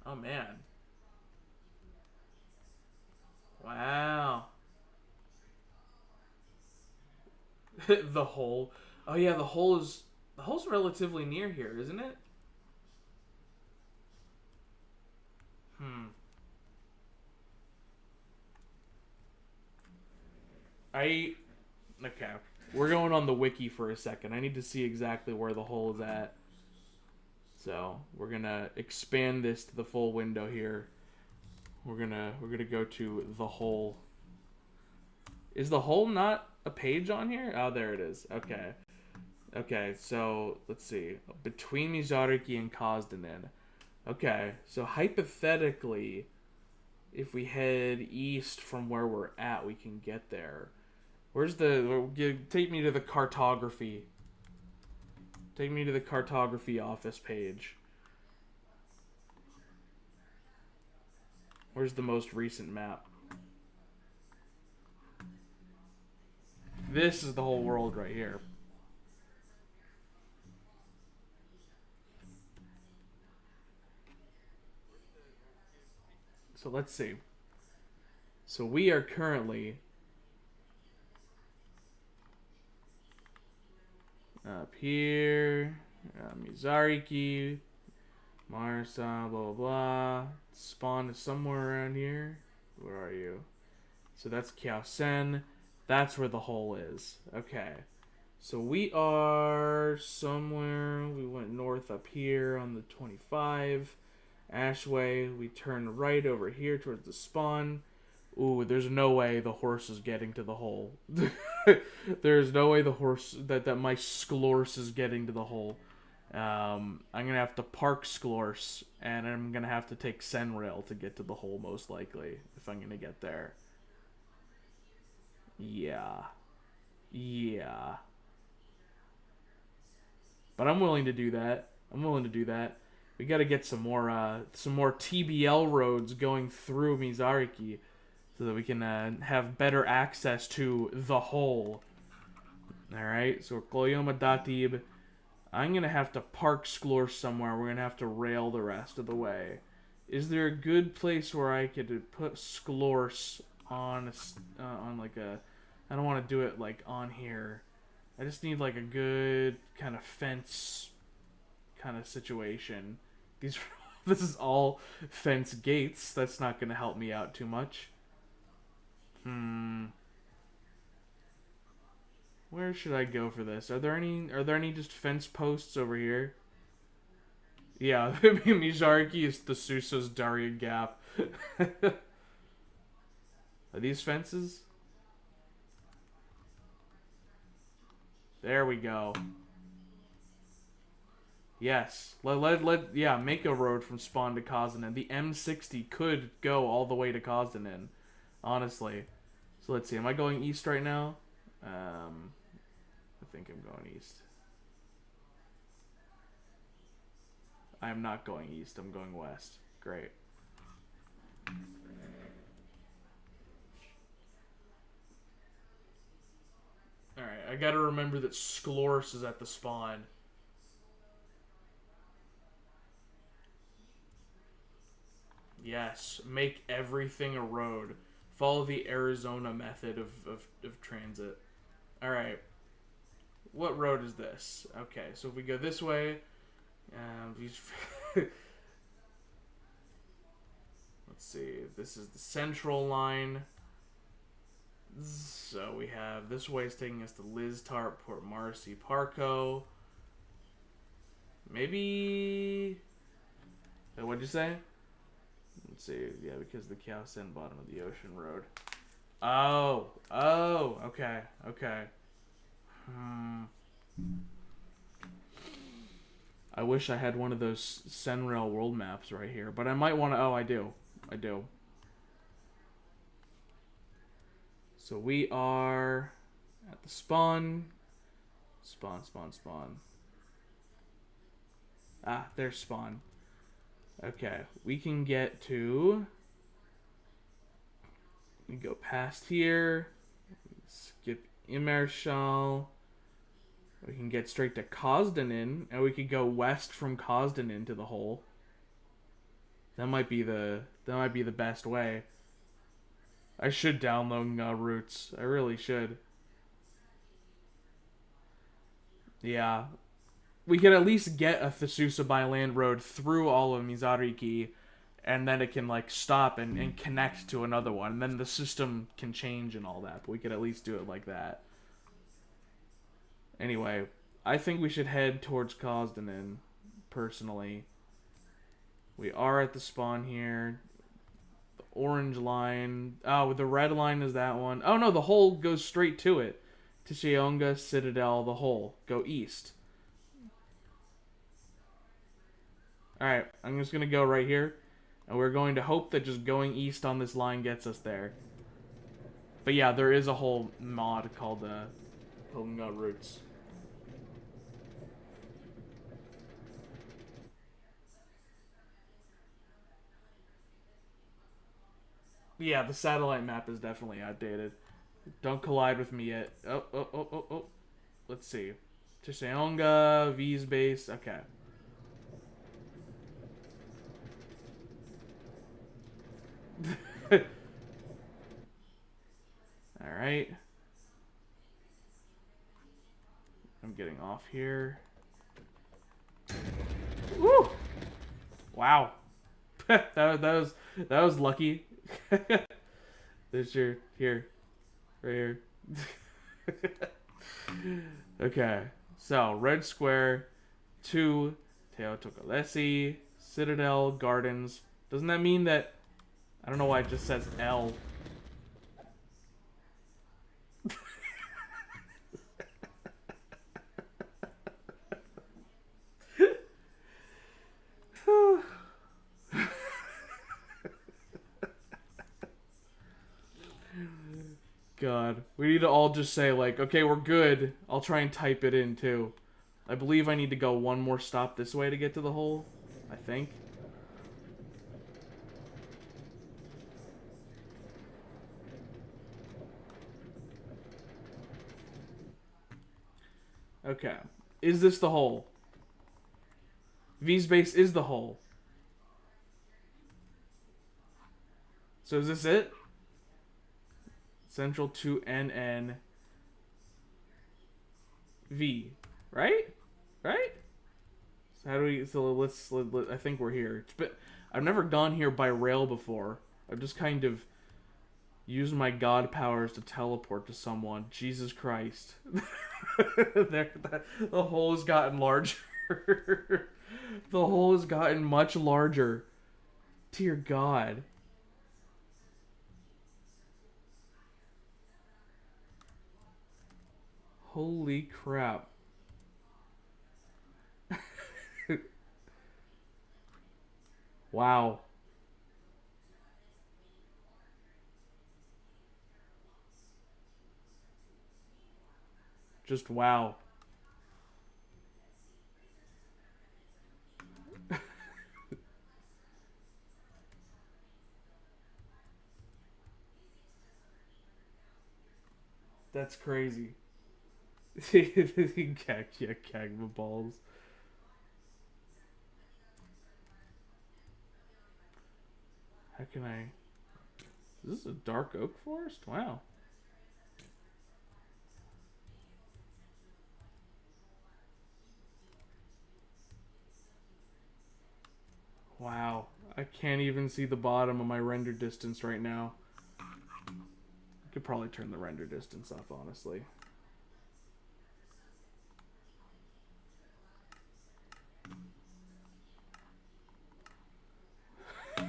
Oh, man. Wow. The hole. Oh, yeah, the hole's relatively near here, isn't it? Okay. We're going on the wiki for a second. I need to see exactly where the hole is at. So we're gonna expand this to the full window here. We're gonna go to the hole. Is the hole not a page on here? Oh, there it is. Okay. Okay, so let's see. Between Mizariki and Kazdanin. Okay, so hypothetically, if we head east from where we're at, we can get there. Where's take me to the cartography. Take me to the cartography office page. Where's the most recent map? This is the whole world right here. So let's see. So we are currently up here, Mizariki, Marsa, blah blah blah. Spawn is somewhere around here. Where are you? So that's Kiaosen. That's where the hole is. Okay. So we are somewhere. We went north up here on the 25. Ashway. We turn right over here towards the spawn. Ooh, there's no way the horse is getting to the hole. There's no way the horse that my Sklorse is getting to the hole. I'm gonna have to park Sklorse, and I'm gonna have to take Senrail to get to the hole, most likely, if I'm gonna get there. Yeah. Yeah. But I'm willing to do that. I'm willing to do that. We gotta get some more TBL roads going through Mizariki so that we can have better access to the hole. Alright, so Kloyoma Datib. I'm going to have to park Sklor somewhere. We're going to have to rail the rest of the way. Is there a good place where I could put Sklors on like a... I don't want to do it like on here. I just need like a good kind of fence kind of situation. This is all fence gates. That's not going to help me out too much. Where should I go for this? Are there any just fence posts over here? Yeah, Mizariki is the Susa's Daria Gap. Are these fences? There we go. Yes. Yeah, make a road from Spawn to Kozanen. The M60 could go all the way to Kozanen, honestly. So let's see. Am I going east right now? I think I'm going east. I'm not going east. I'm going west. Great. Alright, I gotta remember that Sklorse is at the spawn. Yes, make everything a road. Follow the Arizona method of transit. Alright. What road is this? Okay, so if we go this way, let's see, this is the central line. So we have, this way is taking us to Liztart, Port Marcy, Parco. Maybe, what'd you say? Let's see, yeah, because the Kiaosen bottom of the ocean road. Oh, okay. I wish I had one of those Senrail world maps right here, but I might want to. Oh, I do. So we are at the spawn. Spawn. Ah, there's spawn. Okay, we can get to. We go past here. Skip Immerschall. We can get straight to Kosdanin, and we could go west from Kosdanin to the hole. That might be the best way. I should download routes. I really should. Yeah. We could at least get a Thasusa by land road through all of Mizariki, and then it can like stop and connect to another one. And then the system can change and all that, but we could at least do it like that. Anyway, I think we should head towards Kosdanin, personally. We are at the spawn here. The orange line. Oh, the red line is that one. Oh no, the hole goes straight to it. Tishionga, Citadel, the hole. Go east. Alright, I'm just going to go right here. And we're going to hope that just going east on this line gets us there. But yeah, there is a whole mod called Routes. Yeah, the satellite map is definitely outdated. Don't collide with me yet. Oh. Let's see. Tishaonga, V's base. Okay. Alright. I'm getting off here. Woo! Wow. that was lucky. There's your here, right here. Okay, so red square, 2, Teotokalesi, Citadel, Gardens. Doesn't that mean that? I don't know why it just says L. God, we need to all just say like, okay, we're good. I'll try and type it in too. I believe I need to go one more stop this way to get to the hole. I think. Okay. Is this the hole? V's base is the hole. So is this it? Central to NN V, right? Right? So how do we? So I think we're here. But I've never gone here by rail before. I've just kind of used my god powers to teleport to someone. Jesus Christ! The hole has gotten larger. The hole has gotten much larger. Dear God. Holy crap. Wow. Just wow. That's crazy. Agma balls. How can I... Is this a dark oak forest? Wow. Wow. I can't even see the bottom of my render distance right now. I could probably turn the render distance up, honestly.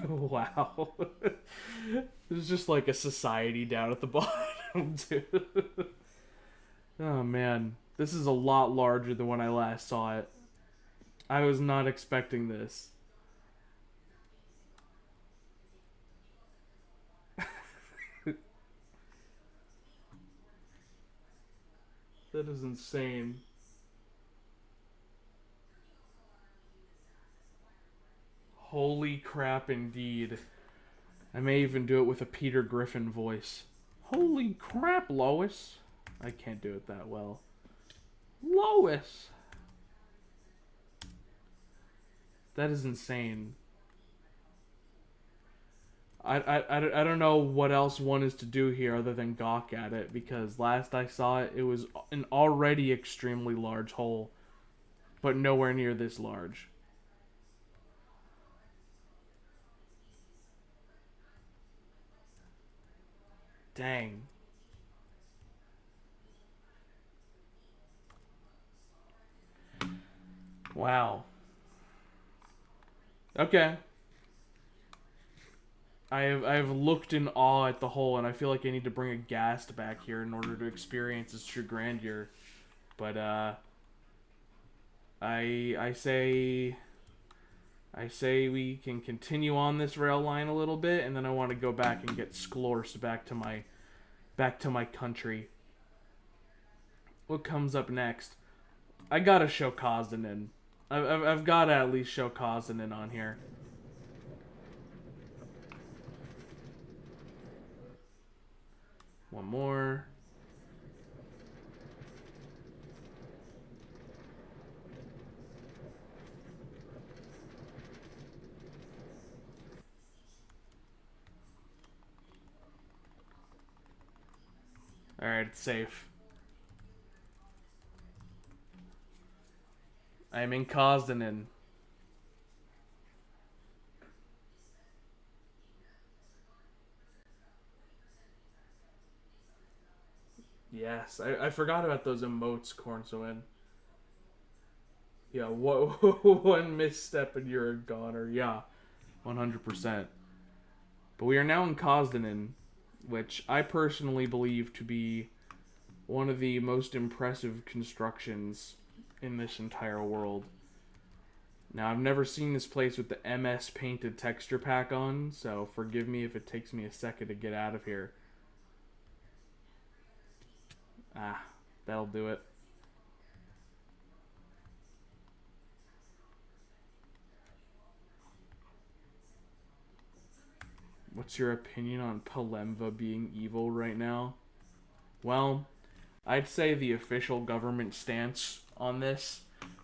Wow. There's just like a society down at the bottom, too. Oh, man. This is a lot larger than when I last saw it. I was not expecting this. That is insane. Holy crap, indeed. I may even do it with a Peter Griffin voice. Holy crap, Lois. I can't do it that well. Lois! That is insane. I don't know what else one is to do here other than gawk at it, because last I saw it, it was an already extremely large hole, but nowhere near this large. Dang. Wow. Okay. I've looked in awe at the hole, and I feel like I need to bring a ghast back here in order to experience its true grandeur. But I say we can continue on this rail line a little bit, and then I want to go back and get Sklorse back to my country. What comes up next? I gotta show Kozinen. I've gotta at least show Kozinen on here. One more. Alright, it's safe. I'm in Kozinen. Yes, I forgot about those emotes, Cornsoin. Yeah, what one misstep and you're a goner. Yeah, 100%. But we are now in Kazdanin, which I personally believe to be one of the most impressive constructions in this entire world. Now, I've never seen this place with the MS painted texture pack on, so forgive me if it takes me a second to get out of here. Ah, that'll do it. What's your opinion on Palemva being evil right now? Well, I'd say the official government stance on this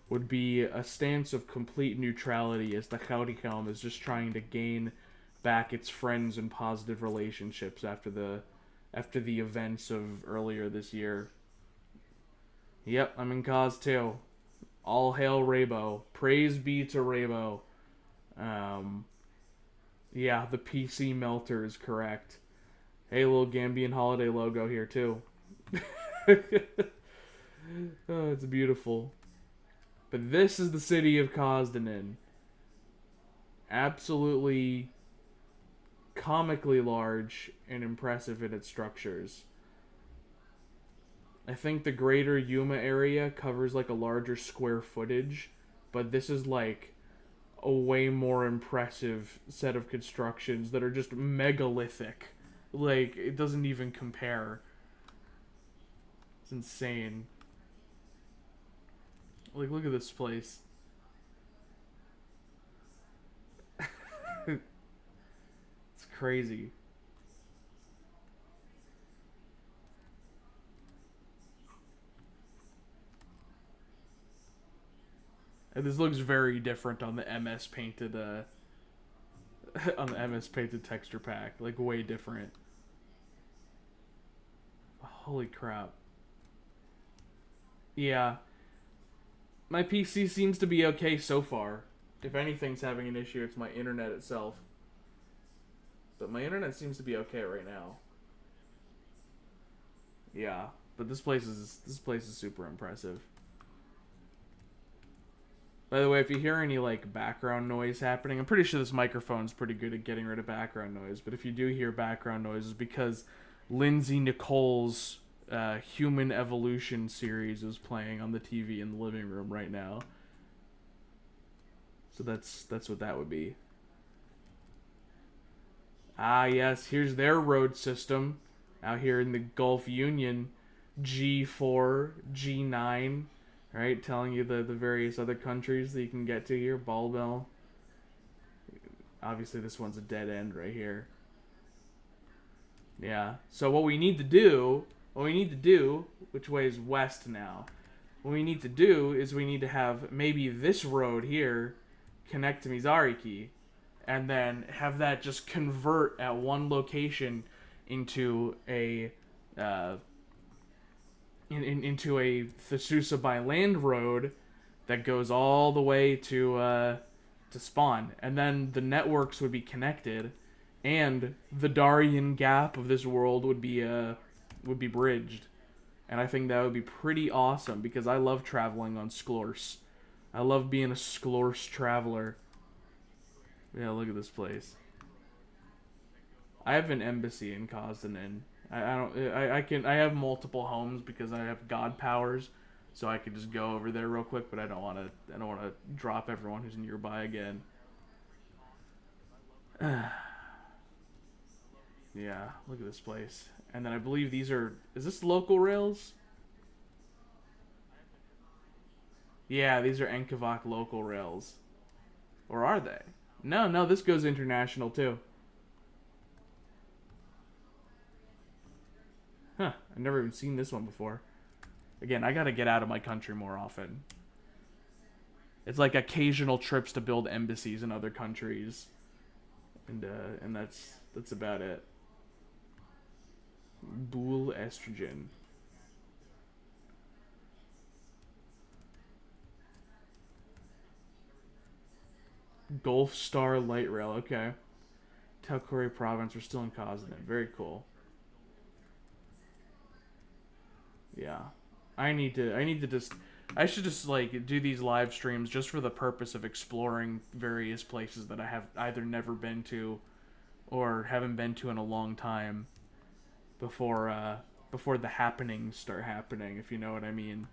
would be a stance of complete neutrality, as the Howdycom is just trying to gain back its friends and positive relationships after the events of earlier this year. Yep, I'm in cause too. All hail Rabo. Praise be to Rabo. Um, yeah, the PC melter is correct. Hey, little Gambian holiday logo here too. Oh, it's beautiful. But this is the city of Kazdanin. Absolutely comically large and impressive in its structures. I think the greater Yuma area covers like a larger square footage, but this is like a way more impressive set of constructions that are just megalithic. Like, it doesn't even compare. It's insane. Like, look at this place. It's crazy. And this looks very different on the MS painted on the MS painted texture pack. Like, way different. Holy crap. Yeah. My PC seems to be okay so far. If anything's having an issue, it's my internet itself. But my internet seems to be okay right now. Yeah, but this place is super impressive. By the way, if you hear any like background noise happening, I'm pretty sure this microphone's pretty good at getting rid of background noise. But if you do hear background noise, it's because Lindsay Nicole's Human Evolution series is playing on the TV in the living room right now. So that's what that would be. Ah, yes, here's their road system out here in the Gulf Union, G4, G9, right? Telling you the various other countries that you can get to here. Ball Bell. Obviously, this one's a dead end right here. Yeah. So what we need to do, which way is west now? What we need to do is we need to have maybe this road here connect to Mizariki, and then have that just convert at one location into a into a Thasusa by land road that goes all the way to spawn, and then the networks would be connected, and the Darien gap of this world would be bridged, and I think that would be pretty awesome because I love traveling on Sklorse. I love being a Sklorse traveler. Yeah, look at this place. I have an embassy in Kazdanin. I have multiple homes because I have god powers, so I could just go over there real quick. But I don't want to drop everyone who's nearby again. Yeah, look at this place. And then I believe these are. Is this local rails? Yeah, these are Enkavak local rails. Or are they? No, no, this goes international too. Huh, I've never even seen this one before. Again, I gotta get out of my country more often. It's like occasional trips to build embassies in other countries. And that's about it. Bool estrogen. Gulf Star Light Rail, okay. Telkore Province, we're still in Kazan. Very cool. Yeah. I need to just I should just like do these live streams just for the purpose of exploring various places that I have either never been to or haven't been to in a long time before the happenings start happening, if you know what I mean.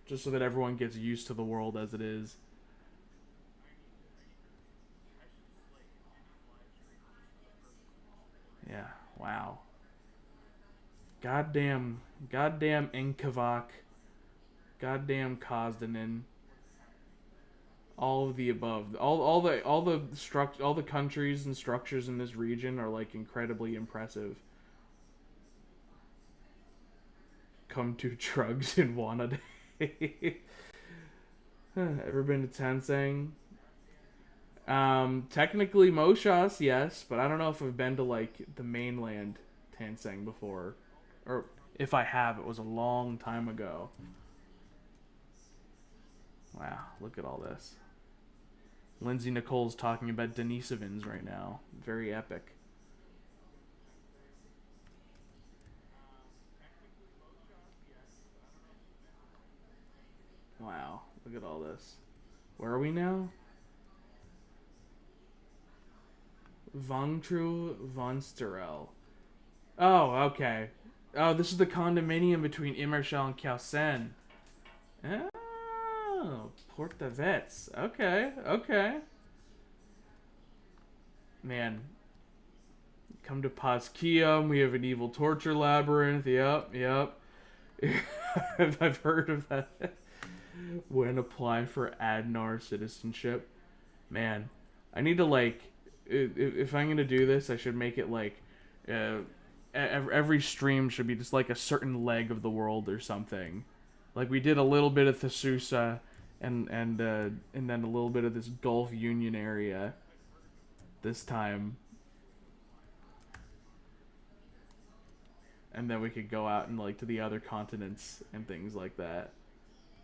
Just so that everyone gets used to the world as it is. Yeah. Wow. Goddamn goddamn Inkavak. Goddamn Kazdanin. All of the above. All the countries and structures in this region are like incredibly impressive. Come to drugs in Wanade. Ever been to Tensang? Technically Moshas, yes, but I don't know if I've been to like the mainland Tansang before, or if I have, it was a long time ago. Wow, look at all this. Lindsay Nicole's talking about Denisovans right now. Very epic. Wow, look at all this. Where are we now? Vongtru Vonsterel. Oh, okay. Oh, this is the condominium between Immershell and Kyaosen. Oh, Portavets. Okay, okay. Man, come to Pasquium. We have an evil torture labyrinth. Yep, yep. I've heard of that. When apply for Adnar citizenship. Man, I need to like, if I'm gonna do this, I should make it like, every stream should be just like a certain leg of the world or something. Like we did a little bit of Thasusa, and then a little bit of this Gulf Union area this time, and then we could go out and like to the other continents and things like that.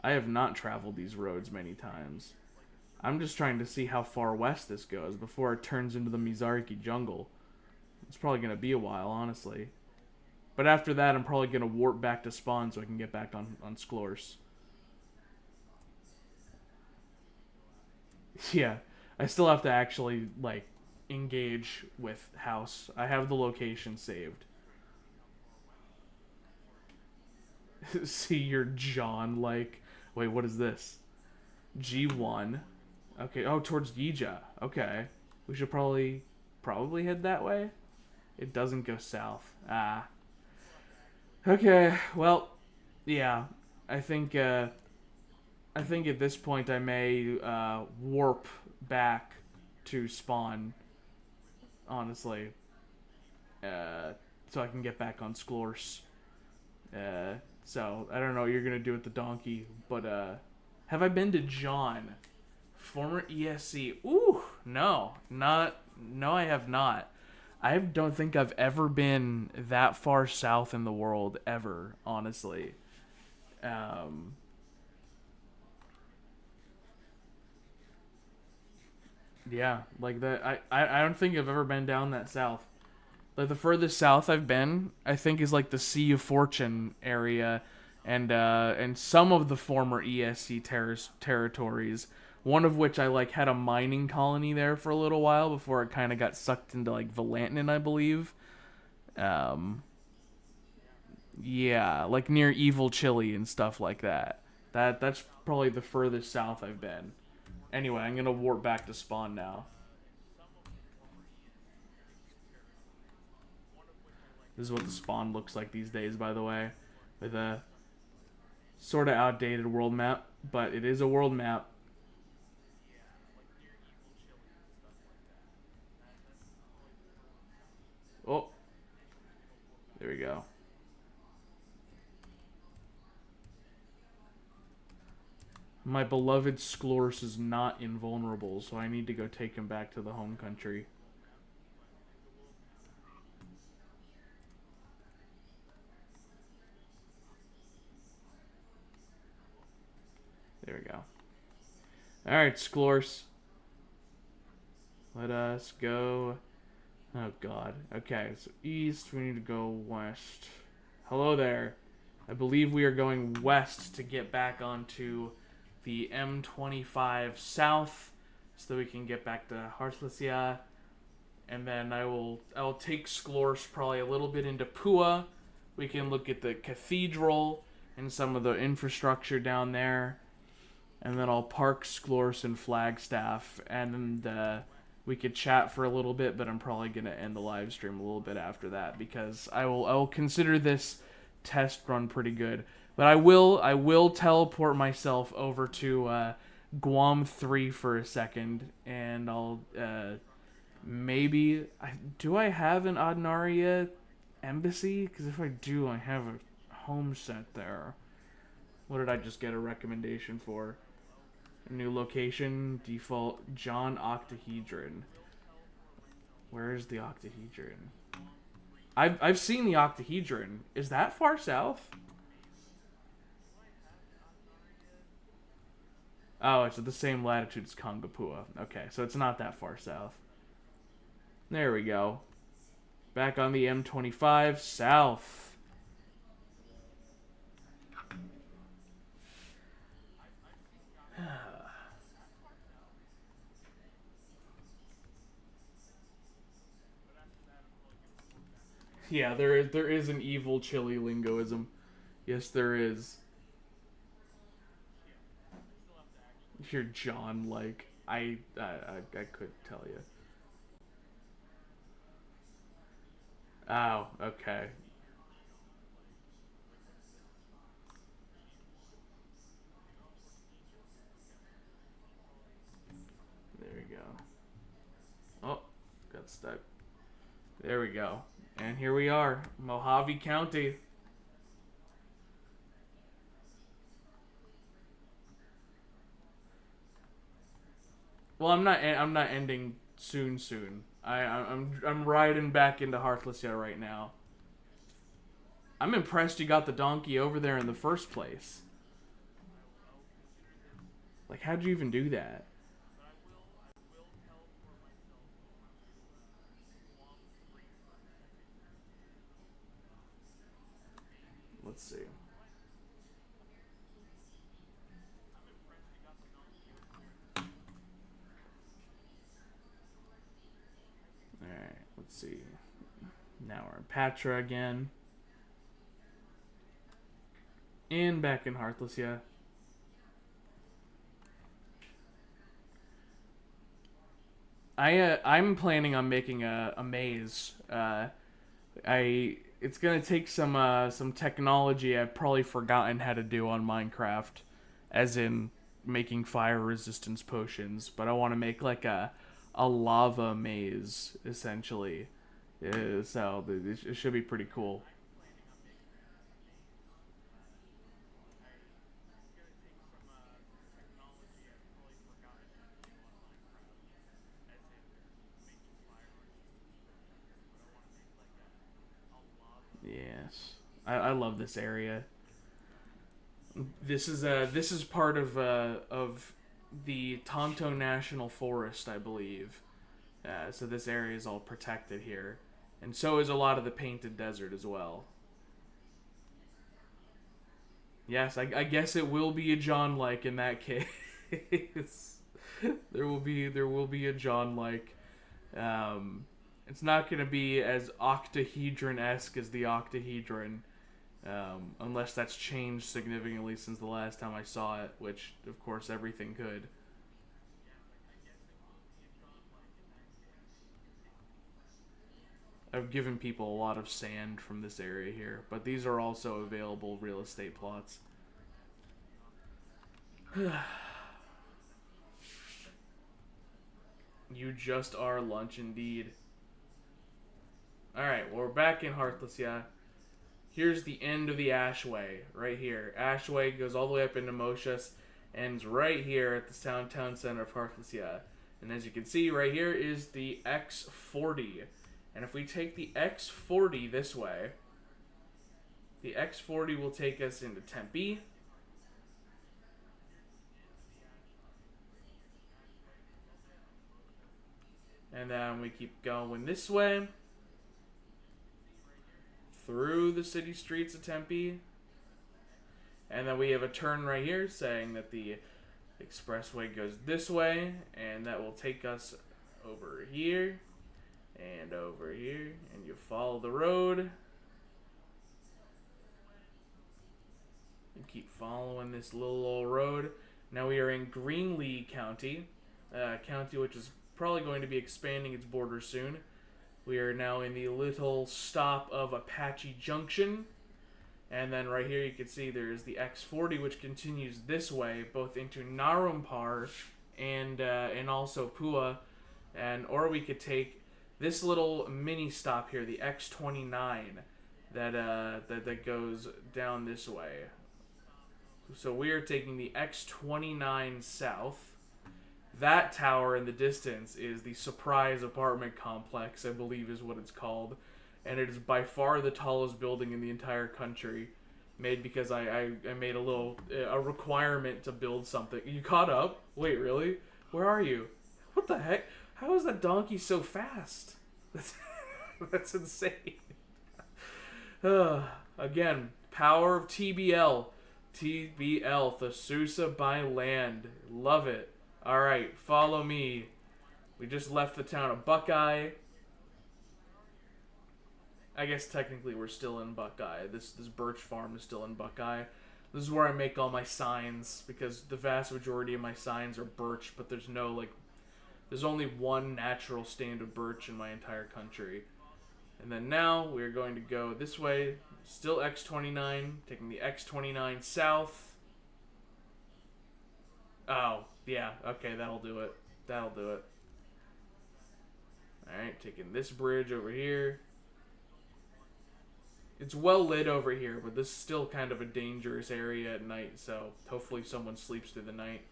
I have not traveled these roads many times. I'm just trying to see how far west this goes before it turns into the Mizariki jungle. It's probably gonna be a while, honestly. But after that, I'm probably gonna warp back to spawn so I can get back on Sklors. Yeah, I still have to actually like engage with house. I have the location saved. See your John like. Wait, what is this? G1. Okay. Oh, towards Yija. Okay. We should probably head that way. It doesn't go south. Ah. Okay. Well, yeah. I think I think at this point I may warp back to spawn. Honestly, so I can get back on Sklors. So I don't know what you're gonna do with the donkey, but have I been to John, former ESC? Ooh, no, I have not. I don't think I've ever been that far south in the world ever, honestly. Um, yeah, like that. I don't think I've ever been down that south. Like the furthest south I've been, I think, is like the Sea of Fortune area, and some of the former ESC territories. One of which I like had a mining colony there for a little while before it kind of got sucked into like Valantin, I believe. Um, yeah, like near Evil Chili and stuff like that. That's probably the furthest south I've been. Anyway, I'm gonna warp back to spawn now. This is what the spawn looks like these days, by the way, with a sort of outdated world map, but it is a world map. Oh, there we go. My beloved Sklors is not invulnerable, so I need to go take him back to the home country. There we go. Alright, Sklors. Let us go. Oh, God. Okay, so east, we need to go west. Hello there. I believe we are going west to get back onto the M25 south so that we can get back to Xarslasja. And then I will take Sklorsk probably a little bit into Pua. We can look at the cathedral and some of the infrastructure down there. And then I'll park Sklorsk and Flagstaff, and we could chat for a little bit, but I'm probably gonna end the live stream a little bit after that because I will consider this test run pretty good. But I will teleport myself over to Guam 3 for a second, and I'll maybe do I have an Adnaria embassy? Because if I do, I have a home set there. What did I just get a recommendation for? A new location, default, John Octahedron. Where is the Octahedron? I've seen the Octahedron. Is that far south? Oh, it's at the same latitude as Kongapua. Okay, so it's not that far south. There we go. Back on the M25 south. Yeah, there is an evil chili lingoism. Yes, there is. You're John, like I could tell you. Oh, okay. There we go. Oh, got stuck. There we go. And here we are, Mojave County. Well, I'm not ending soon. I'm riding back into Xarslasja right now. I'm impressed you got the donkey over there in the first place. Like, how'd you even do that? Let's see. Alright, let's see. Now we're in Patra again. And back in Xarslasja. I'm planning on making a maze. It's gonna take some technology I've probably forgotten how to do on Minecraft, as in making fire resistance potions. But I want to make like a lava maze essentially. So it should be pretty cool. Yes, I love this area. This is part of the Tonto National Forest, I believe. So this area is all protected here, and so is a lot of the Painted Desert as well. Yes, I guess it will be a John like in that case. There will be a John like. Um, it's not going to be as octahedron esque as the octahedron, unless that's changed significantly since the last time I saw it, which of course everything could. I've given people a lot of sand from this area here, but these are also available real estate plots. You just are lunch indeed. Alright, well, we're back in Xarslasja. Here's the end of the Ashway, right here. Ashway goes all the way up into Moshus, ends right here at the town center of Xarslasja. And as you can see, right here is the X40. And if we take the X40 this way, the X40 will take us into Tempe. And then we keep going this way. through the city streets of Tempe. And then we have a turn right here saying that the expressway goes this way, and that will take us over here and over here, and you follow the road and keep following this little old road. Now we are in Greenlee County, county which is probably going to be expanding its border soon. We are now in the little stop of Apache Junction. And then right here you can see there's the X40, which continues this way, both into Narumpar and also Pua. Or we could take this little mini stop here, the X29, that goes down this way. So we are taking the X29 south. That tower in the distance is the Surprise Apartment Complex, I believe is what it's called. And it is by far the tallest building in the entire country. Made because I made a requirement to build something. You caught up? Wait, really? Where are you? What the heck? How is that donkey so fast? That's insane. Again, power of TBL. TBL, Thasusa by land. Love it. Alright, follow me. We just left the town of Buckeye. I guess technically we're still in Buckeye. This birch farm is still in Buckeye. This is where I make all my signs, because the vast majority of my signs are birch, but there's only one natural stand of birch in my entire country. And then now we're going to go this way, still X29, taking the X29 south. Oh, yeah, okay, that'll do it. That'll do it. Alright, taking this bridge over here. It's well lit over here, but this is still kind of a dangerous area at night, so hopefully someone sleeps through the night.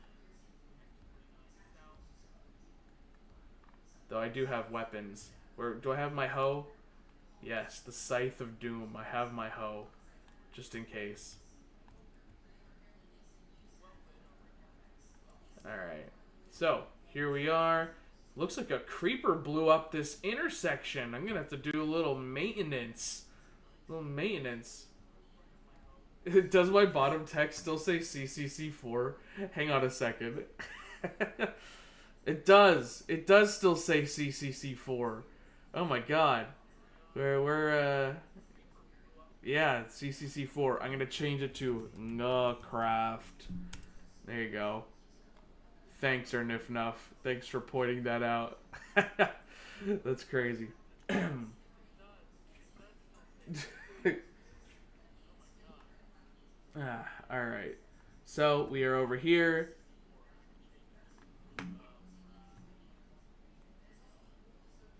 Though I do have weapons. Do I have my hoe? Yes, the Scythe of Doom. I have my hoe, just in case. Alright, so here we are. Looks like a creeper blew up this intersection. I'm gonna have to do a little maintenance. Does my bottom text still say CCC4? Hang on a second. It does. It does still say CCC4. Oh my god. Yeah, CCC4. I'm gonna change it to Nguhcraft. There you go. Thanks, Ernifnuff. Thanks for pointing that out. That's crazy. Alright. So, we are over here.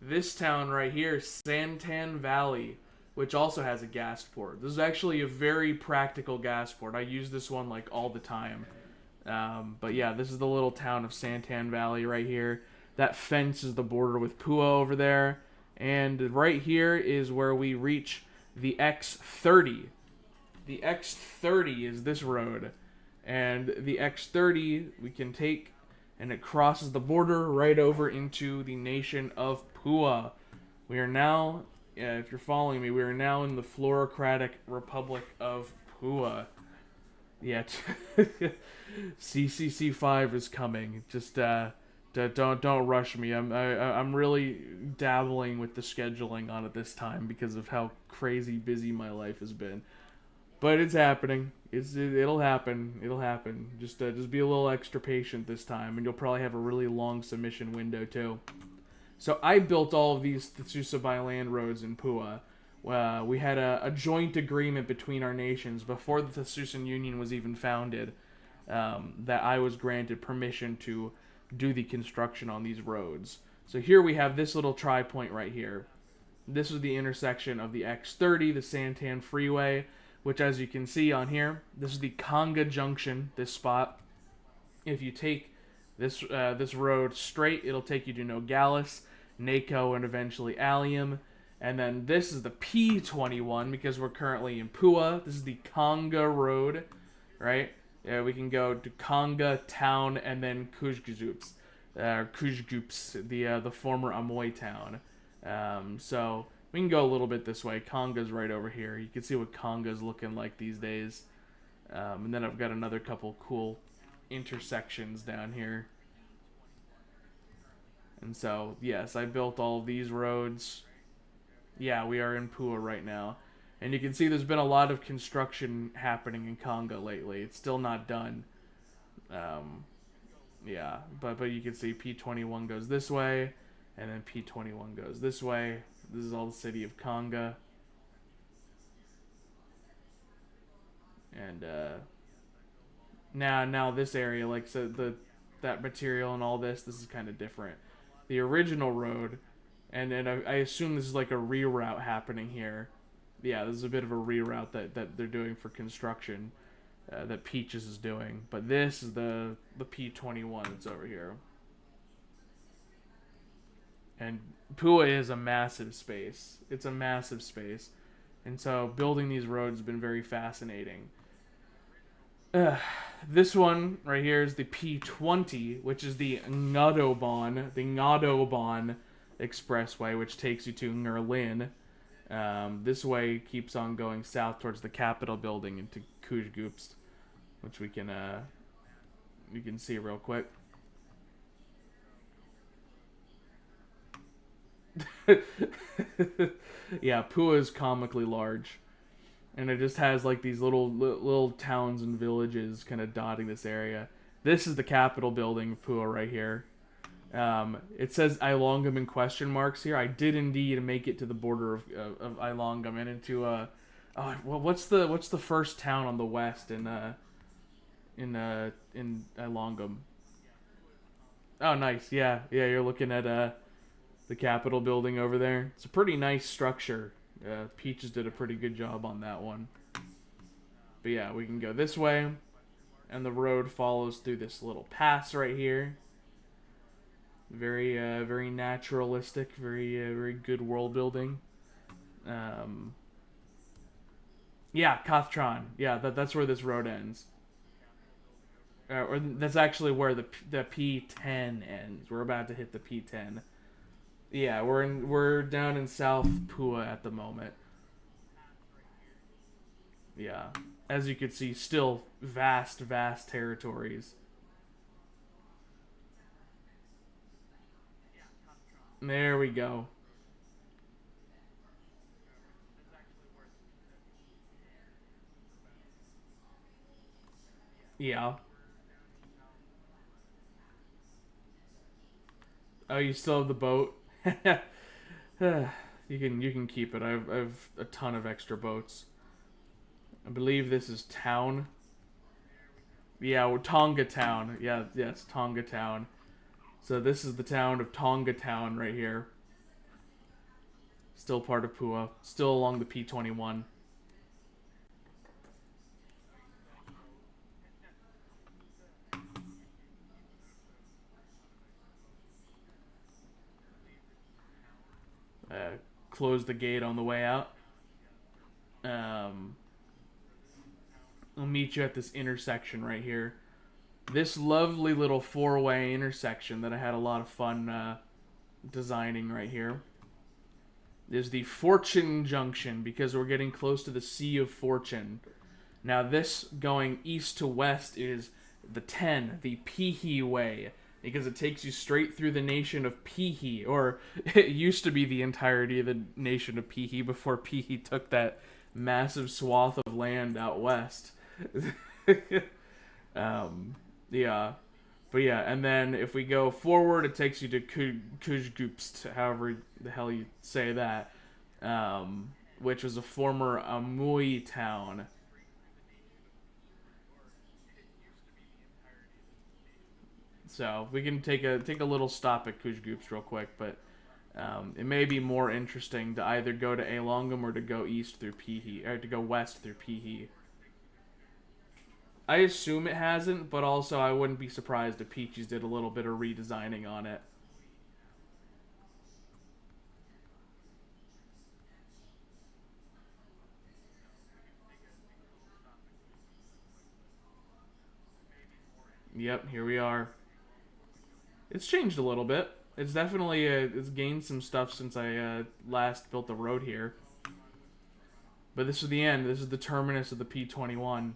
This town right here, Santan Valley, which also has a gas port. This is actually a very practical gas port. I use this one like all the time. But yeah, this is the little town of Santan Valley right here. That fence is the border with Pua over there. And right here is where we reach the X30. The X30 is this road. And the X30 we can take, and it crosses the border right over into the nation of Pua. We are now, if you're following me, we are now in the Florocratic Republic of Pua. Yeah, CCC5 is coming. Just don't rush me. I'm really dabbling with the scheduling on it this time because of how crazy busy my life has been. But it's happening. It'll happen. It'll happen. Just be a little extra patient this time, and you'll probably have a really long submission window too. So I built all of these Thasusa by land roads in Pua. We had a joint agreement between our nations before the Thasusan Union was even founded, that I was granted permission to do the construction on these roads. So here we have this little tri-point right here. This is the intersection of the X30, the Santan Freeway, which, as you can see on here, this is the Conga Junction, this spot. If you take this road straight, it'll take you to Nogales, Naco, and eventually Allium. And then this is the P21, because we're currently in Pua. This is the Conga Road, right? We can go to Conga Town and then Kujgups, the former Amoy town. So We can go a little bit this way. Conga's right over here. You can see what Conga's looking like these days. And then I've got another couple cool intersections down here. And so, yes, I built all of these roads. Yeah, we are in Pua right now. And you can see there's been a lot of construction happening in Conga lately. It's still not done. Yeah, but you can see P21 goes this way, and then P21 goes this way. This is all the city of Conga. And now this area, like, so that material and all this is kind of different. The original road, and I assume this is like a reroute happening here. Yeah, this is a bit of a reroute that they're doing for construction, that Peaches is doing. But this is the P21 that's over here. And Pua is a massive space. It's a massive space. And so building these roads has been very fascinating. This one right here is the P20, which is the Ngudobon Expressway, which takes you to Ngerlin. This way keeps on going south towards the Capitol building into Nguhcrafting, which we can see real quick. Yeah, Pua is comically large. And it just has like these little towns and villages kind of dotting this area. This is the Capitol building of Pua right here. It says Ilongum in question marks here. I did indeed make it to the border of Ilongum and into what's the first town on the west in Ilongum? Oh, nice. Yeah, you're looking at the Capitol building over there. It's a pretty nice structure. Peaches did a pretty good job on that one. But yeah, we can go this way, and the road follows through this little pass right here. Very naturalistic, very good world building. Yeah, Kothron. Yeah, that's where this road ends. Or that's actually where the P10 ends. We're about to hit the P10. Yeah, we're down in South Pua at the moment. Yeah, as you can see, still vast territories. There we go. Yeah. Oh, you still have the boat? You can keep it. I've a ton of extra boats. I believe this is town. Yeah, Tonga Town. Yeah, yes, Tonga Town. So this is the town of Tonga Town right here. Still part of Pua. Still along the P21. Close the gate on the way out. I'll meet you at this intersection right here. This lovely little four-way intersection that I had a lot of fun designing right here is the Fortune Junction, because we're getting close to the Sea of Fortune. Now this going east to west is the 10, the Pihi Way, because it takes you straight through the nation of Pihi, or it used to be the entirety of the nation of Pihi before Pihi took that massive swath of land out west. Yeah. But yeah, and then if we go forward, it takes you to Nguhcrafting, however the hell you say that, which was a former Amui town. So we can take a little stop at Nguhcrafting real quick, but it may be more interesting to either go to Alongum or to go east through Pihi, or to go west through Pihi. I assume it hasn't, but also I wouldn't be surprised if Peaches did a little bit of redesigning on it. Yep, here we are. It's changed a little bit. It's definitely it's gained some stuff since I last built the road here. But this is the end. This is the terminus of the P21.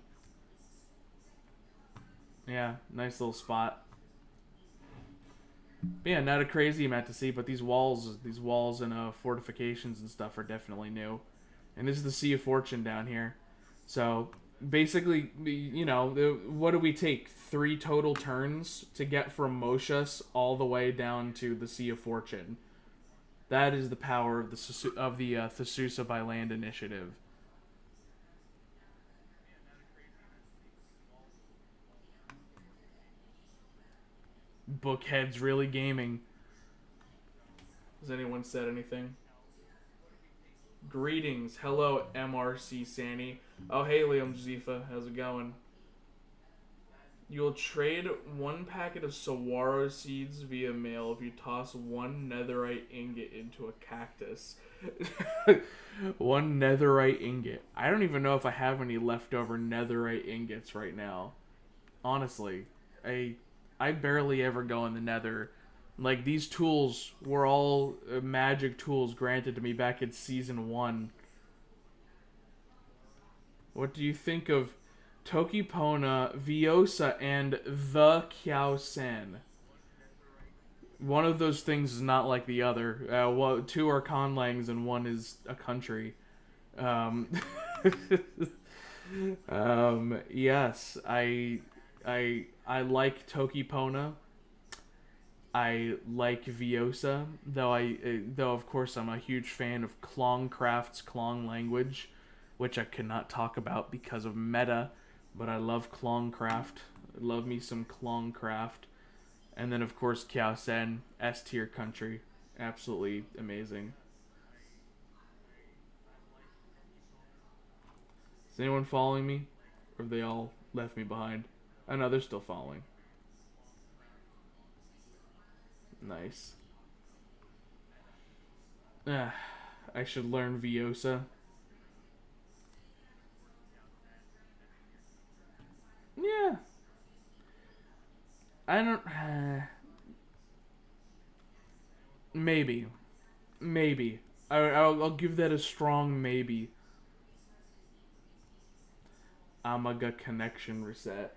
Yeah, nice little spot. But yeah, not a crazy amount to see, but these walls and fortifications and stuff are definitely new. And this is the Sea of Fortune down here. So basically, you know, what do we take? 3 total turns to get from Moshus all the way down to the Sea of Fortune. That is the power of the Thasusa by Land initiative. Bookhead's really gaming. Has anyone said anything? Greetings. Hello, MRC Sandy. Oh, hey, Liam Zifa. How's it going? You'll trade 1 packet of saguaro seeds via mail if you toss 1 netherite ingot into a cactus. 1 netherite ingot. I don't even know if I have any leftover netherite ingots right now. Honestly, I barely ever go in the nether. Like, these tools were all magic tools granted to me back in Season 1. What do you think of Tokipona, Viosa, and the Kiao-sen? One of those things is not like the other. Well, 2 are conlangs and 1 is a country. Yes, I like Tokipona. I like Viosa, though of course I'm a huge fan of Nguhcraft's Klong language, which I cannot talk about because of meta, but I love Nguhcraft. I love me some Nguhcraft. And then of course Kiao-sen, S tier country. Absolutely amazing. Is anyone following me? Or have they all left me behind? Oh no, they're still following. Nice. I should learn Viosa. Yeah. I don't... maybe. Maybe. I'll give that a strong maybe. Amaga connection reset.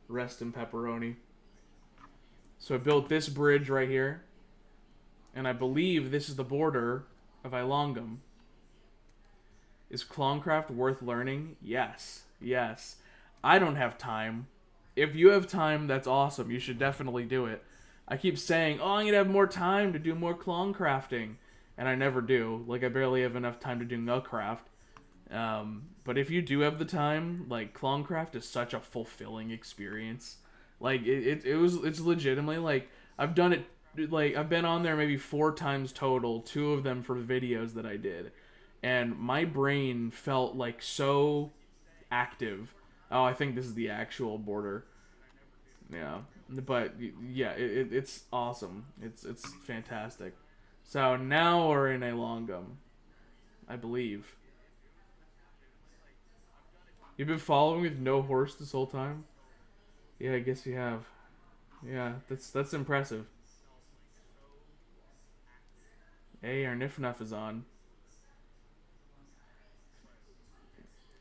Rest in pepperoni. So I built this bridge right here. And I believe this is the border of Ilongum. Is Klongcraft worth learning? Yes. Yes. I don't have time. If you have time, that's awesome. You should definitely do it. I keep saying, oh, I'm going to have more time to do more Klongcrafting. And I never do. Like, I barely have enough time to do Nguhcraft. But if you do have the time, like, Klongcraft is such a fulfilling experience. Like, it's legitimately, like, I've done it, like, I've been on there maybe 4 times total, 2 of them for videos that I did. And my brain felt, like, so active. Oh, I think this is the actual border. Yeah. But, yeah, it's awesome. It's fantastic. So, now we're in Ilongum, I believe. You've been following with no horse this whole time? Yeah, I guess you have. Yeah, that's impressive. Hey, our Nifnuff is on.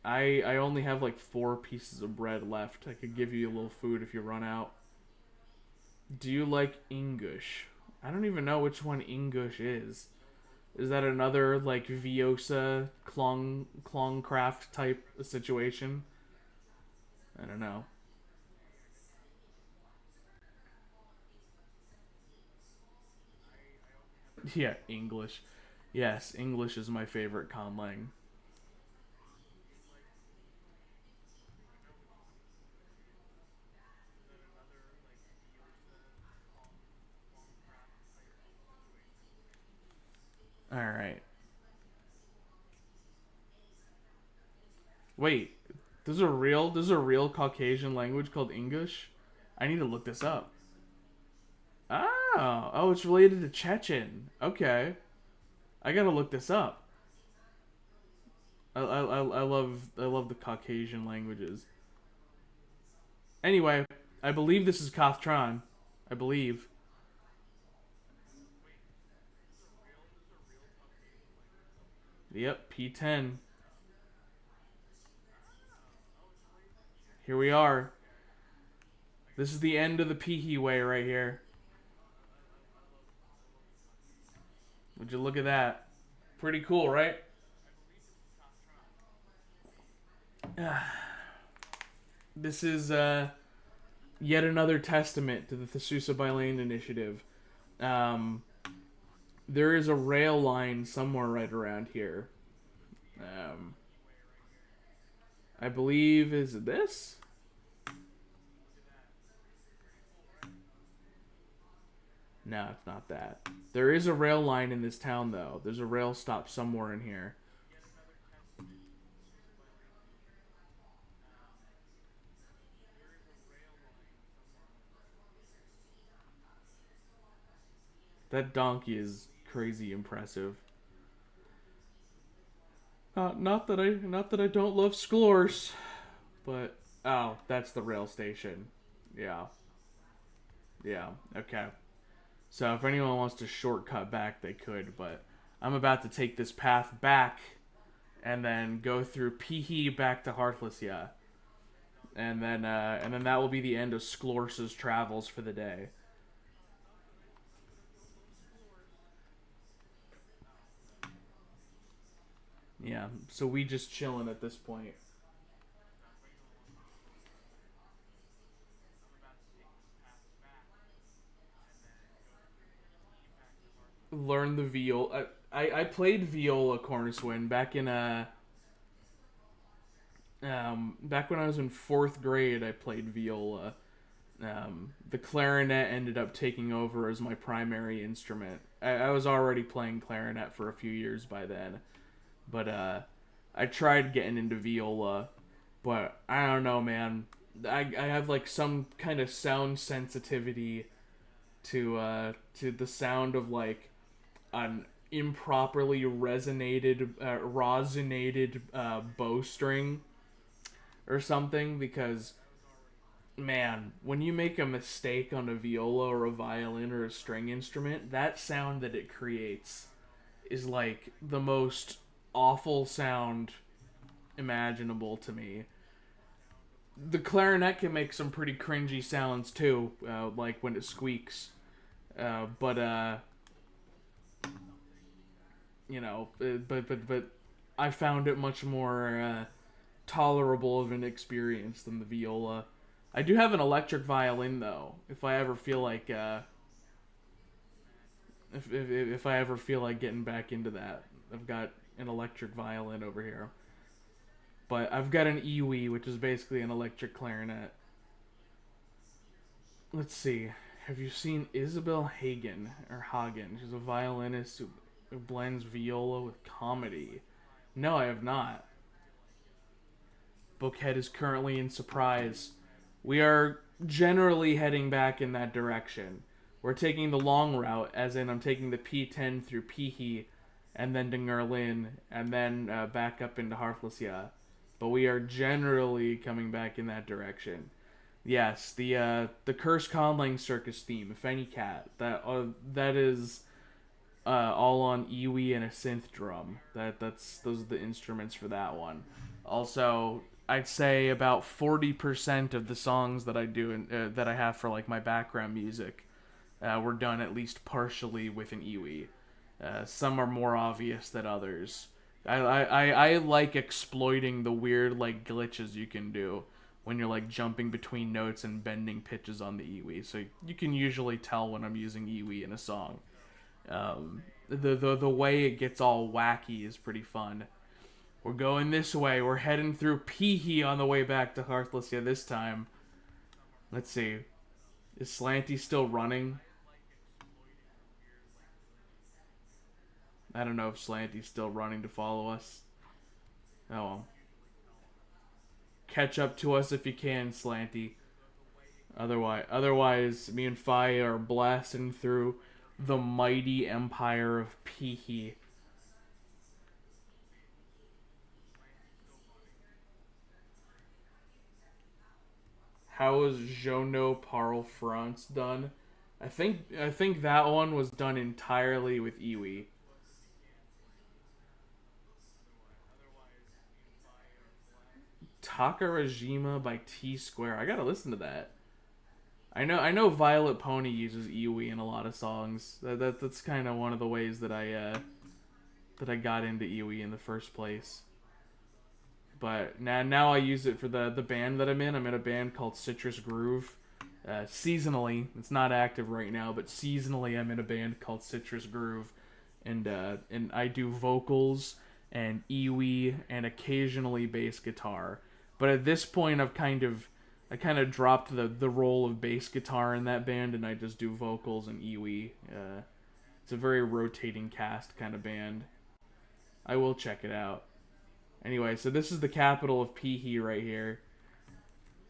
I only have like 4 pieces of bread left. I could give you a little food if you run out. Do you like English? I don't even know which one English is. Is that another like Viosa Klongcraft type situation? I don't know. Yeah, English. Yes, English is my favorite conlang. All right. Wait, there's a real Caucasian language called English? I need to look this up. Oh, it's related to Chechen. Okay, I gotta look this up. I love the Caucasian languages. Anyway, I believe this is Kathtran. I believe. Yep, P10. Here we are. This is the end of the Pihi way right here. Would you look at that? Pretty cool, right? This is yet another testament to the Thasusa by Land initiative. Um, there is a rail line somewhere right around here. Um, I believe, is it this? No, it's not that. There is a rail line in this town, though. There's a rail stop somewhere in here. That donkey is crazy impressive. Not that I don't love Sklors, but oh, that's the rail station. Yeah, yeah, okay. So if anyone wants to shortcut back, they could, but I'm about to take this path back and then go through Pihi back to Xarslasja. And then that will be the end of Sklors's travels for the day. Yeah, so we just chilling at this point. Learn the viola. I played viola Corniswin back when I was in fourth grade. I played viola. The clarinet ended up taking over as my primary instrument. I was already playing clarinet for a few years by then, but I tried getting into viola, but I don't know, man. I have like some kind of sound sensitivity to the sound of like an improperly rosinated bowstring or something, because man, when you make a mistake on a viola or a violin or a string instrument, that sound that it creates is like the most awful sound imaginable to me. The clarinet can make some pretty cringy sounds too, like when it squeaks. But you know, but I found it much more tolerable of an experience than the viola. I do have an electric violin though. If I ever feel like if I ever feel like getting back into that, I've got an electric violin over here. But I've got an iwi, which is basically an electric clarinet. Let's see. Have you seen Isabel Hagen or Hagen? She's a violinist who blends viola with comedy. No, I have not. Bookhead is currently in surprise. We are generally heading back in that direction. We're taking the long route, as in I'm taking the P10 through Pihi, and then to Ngerlin, and then back up into Xarslasja. But we are generally coming back in that direction. Yes, the Curse Conlang Circus theme, if any cat, that is all on iwi and a synth drum. Those are the instruments for that one. Also, I'd say about 40% of the songs that I do that I have for like my background music were done at least partially with an iwi. Some are more obvious than others. I like exploiting the weird like glitches you can do when you're like jumping between notes and bending pitches on the iwi. So you can usually tell when I'm using iwi in a song. The way it gets all wacky is pretty fun. We're going this way. We're heading through Pihi on the way back to Xarslasja this time. Let's see. Is Slanty still running? I don't know if Slanty's still running to follow us. Oh well. Catch up to us if you can, Slanty. Otherwise, me and Fi are blasting through the mighty empire of Pihi. How was Jono Parle France done? I think that one was done entirely with iwi. Takarajima by T Square. I gotta listen to that. I know Violet Pony uses iwi in a lot of songs. That's kind of one of the ways that I got into iwi in the first place. But now I use it for the band that I'm in. I'm in a band called Citrus Groove. Seasonally, it's not active right now, but seasonally I'm in a band called Citrus Groove, and I do vocals and iwi and occasionally bass guitar. But at this point, I kind of dropped the role of bass guitar in that band, and I just do vocals and iwi. It's a very rotating cast kind of band. I will check it out. Anyway, so this is the capital of Pihi right here.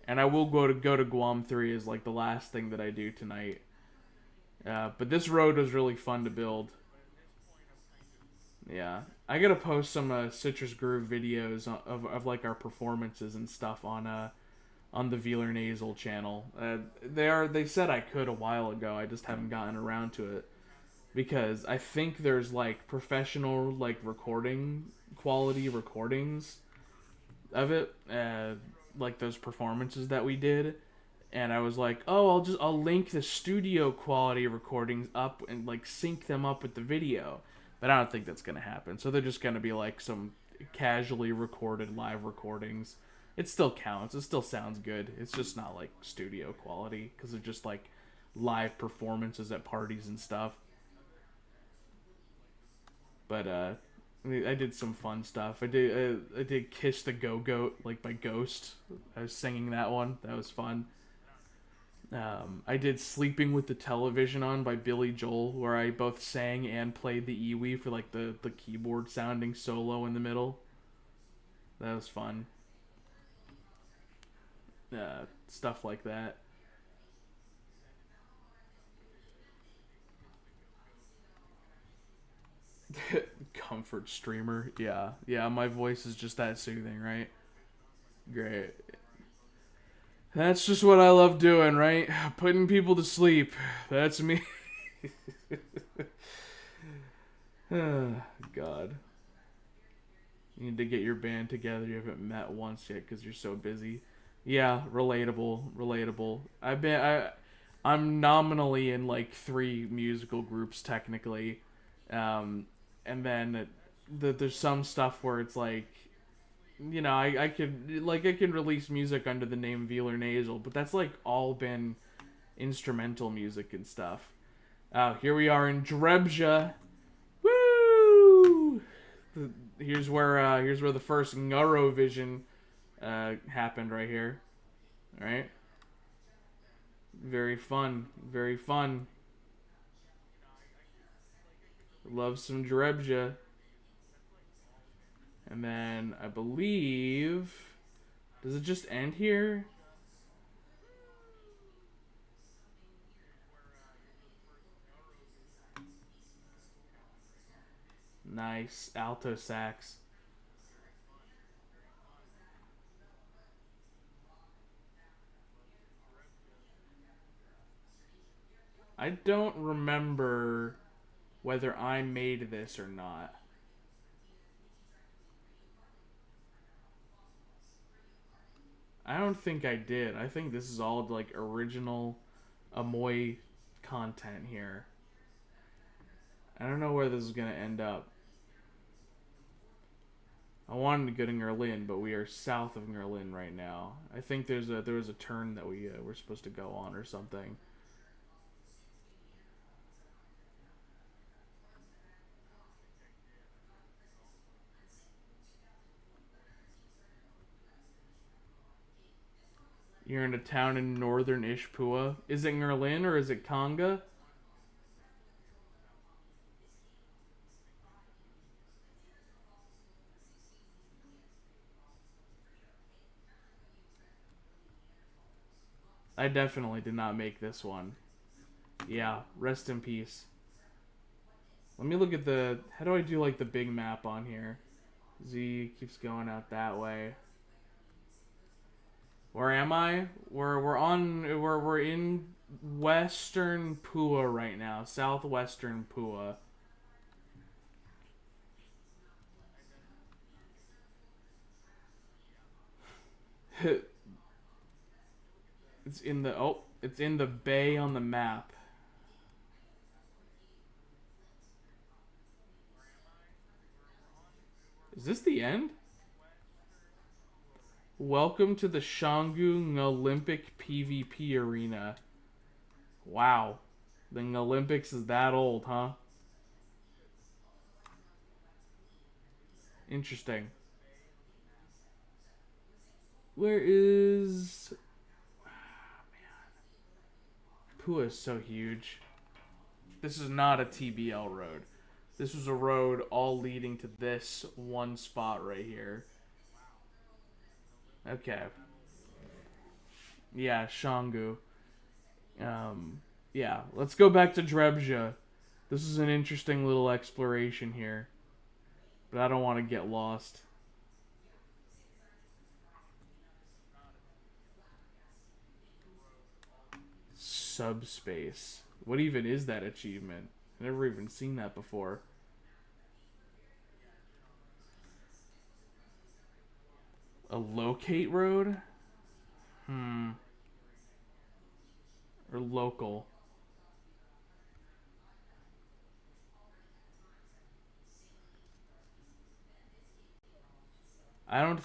And I will go to Guam 3 as like the last thing that I do tonight. But this road was really fun to build. Yeah. I gotta post some Citrus Groove videos of like our performances and stuff on the Velar Nasal channel. They said I could a while ago. I just haven't gotten around to it. Because I think there's like professional like quality recordings of it, like those performances that we did, and I was like, oh, I'll link the studio quality recordings up and like sync them up with the video, but I don't think that's gonna happen. So they're just gonna be like some casually recorded live recordings. It still counts. It still sounds good. It's just not like studio quality because they're just like live performances at parties and stuff. But I did some fun stuff. I did "Kiss the Go Goat" like by Ghost. I was singing that one. That was fun. I did "Sleeping with the Television On" by Billy Joel, where I both sang and played the iwi for like the keyboard sounding solo in the middle. That was fun. Stuff like that. Comfort streamer. Yeah, my voice is just that soothing, right? Great. That's just what I love doing, right? Putting people to sleep. That's me. God. You need to get your band together. You haven't met once yet because you're so busy. Yeah, relatable. I'm nominally in like 3 musical groups technically. And then there's some stuff where it's like, you know, I can release music under the name Velar Nasal, but that's like all been instrumental music and stuff. Here we are in Drebja. Woo! Here's where the first Nguhcrafting happened right here. All right. Very fun. Very fun. Love some Drebja. And then I believe, does it just end here? Nice alto sax. I don't remember whether I made this or not. I don't think I did. I think this is all like original Amoy content here. I don't know where this is gonna end up. I wanted to go to Nguerlin, but we are south of Nguerlin right now. I think there was a turn that we were supposed to go on or something. You're in a town in northern Ishpua. Is it Nguerlin or is it Kanga? I definitely did not make this one. Yeah, rest in peace. Let me look at the... How do I do like the big map on here? Z keeps going out that way. Where am I? We're in western Pua right now. Southwestern Pua. It's in the it's in the bay on the map. Is this the end? Welcome to the Shangu Olympic PvP arena. Wow. The Olympics is that old, huh? Interesting. Where is... Pua is so huge. This is not a TBL road. This was a road all leading to this one spot right here. Okay. Yeah, Shangu. Yeah, let's go back to Drebja. This is an interesting little exploration here. But I don't want to get lost. Subspace. What even is that achievement? I've never even seen that before. A locate road? Or local. I don't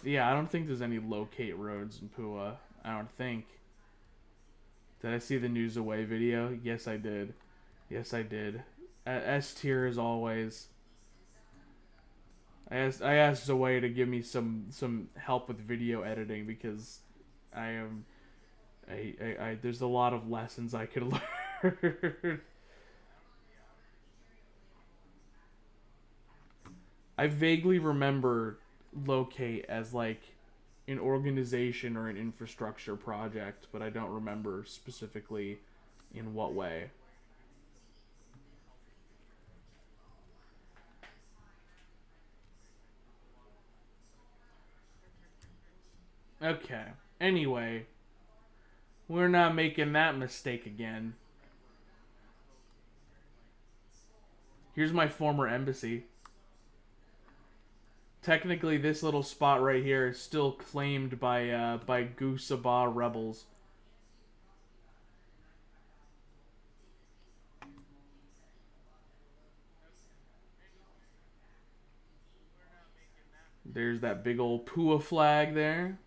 think there's any locate roads in Pua. I don't think. Did I see the news away video? Yes, I did. Yes, I did. S tier as always. I asked Zoe to give me some help with video editing because I there's a lot of lessons I could learn. I vaguely remember locate as like an organization or an infrastructure project, but I don't remember specifically in what way. Okay. Anyway, we're not making that mistake again. Here's my former embassy. Technically, this little spot right here is still claimed by Nguhcrafting rebels. There's that big old Pua flag there.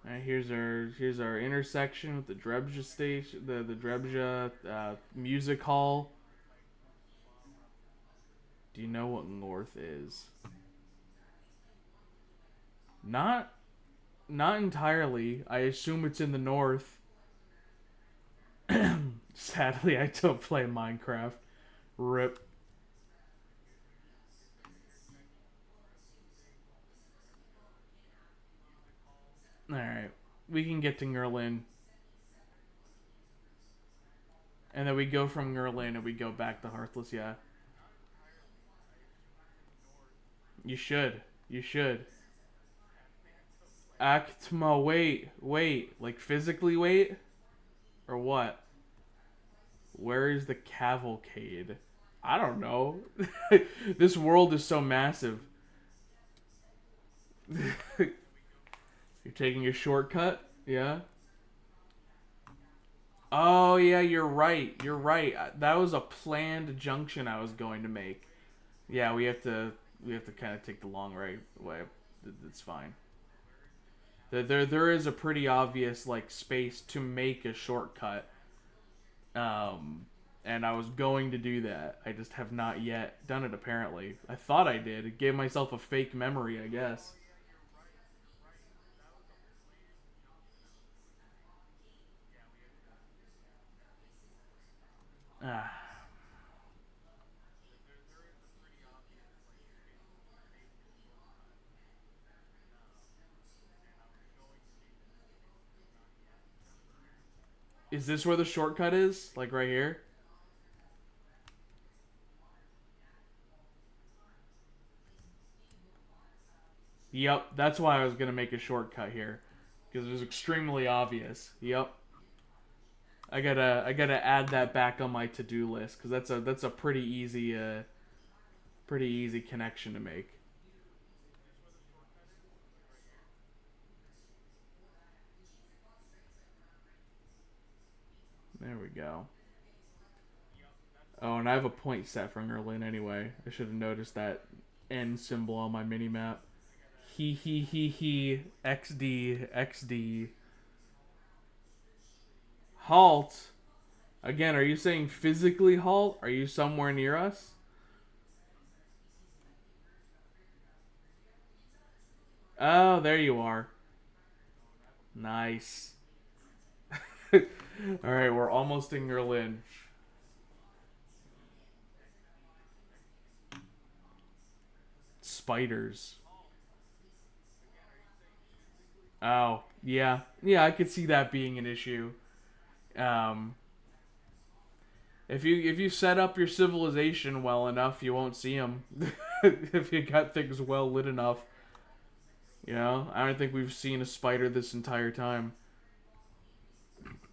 Alright, here's our intersection with the Drebja station, the Drebja music hall. Do you know what north is? Not entirely. I assume it's in the north. Sadly, I don't play Minecraft. RIP. Alright. We can get to Ngurlin. And then we go from Ngurlin and we go back to Xarslasja. You should. You should. Agma, wait. Like physically wait? Or what? Where is the cavalcade? I don't know. This world is so massive. You're taking a shortcut? Yeah? Oh, yeah, you're right. You're right. That was a planned junction I was going to make. Yeah, we have to kind of take the long right way. It's fine. There is a pretty obvious like space to make a shortcut. And I was going to do that. I just have not yet done it apparently. I thought I did. It gave myself a fake memory, I guess. Ah. Is this where the shortcut is? Like right here? Yep, that's why I was gonna make a shortcut here. Because it was extremely obvious. Yep. I gotta add that back on my to-do list because that's a pretty easy connection to make. go. Oh, and I have a point set for Ngerlin anyway. I should have noticed that N symbol on my mini map. He. XD. XD. Halt. Again, are you saying physically halt? Are you somewhere near us? Oh, there you are. Nice. Alright, we're almost in Ngerlin. Spiders. Oh, yeah. Yeah, I could see that being an issue. Um, if you set up your civilization well enough, you won't see them. If you got things well lit enough. You know, I don't think we've seen a spider this entire time.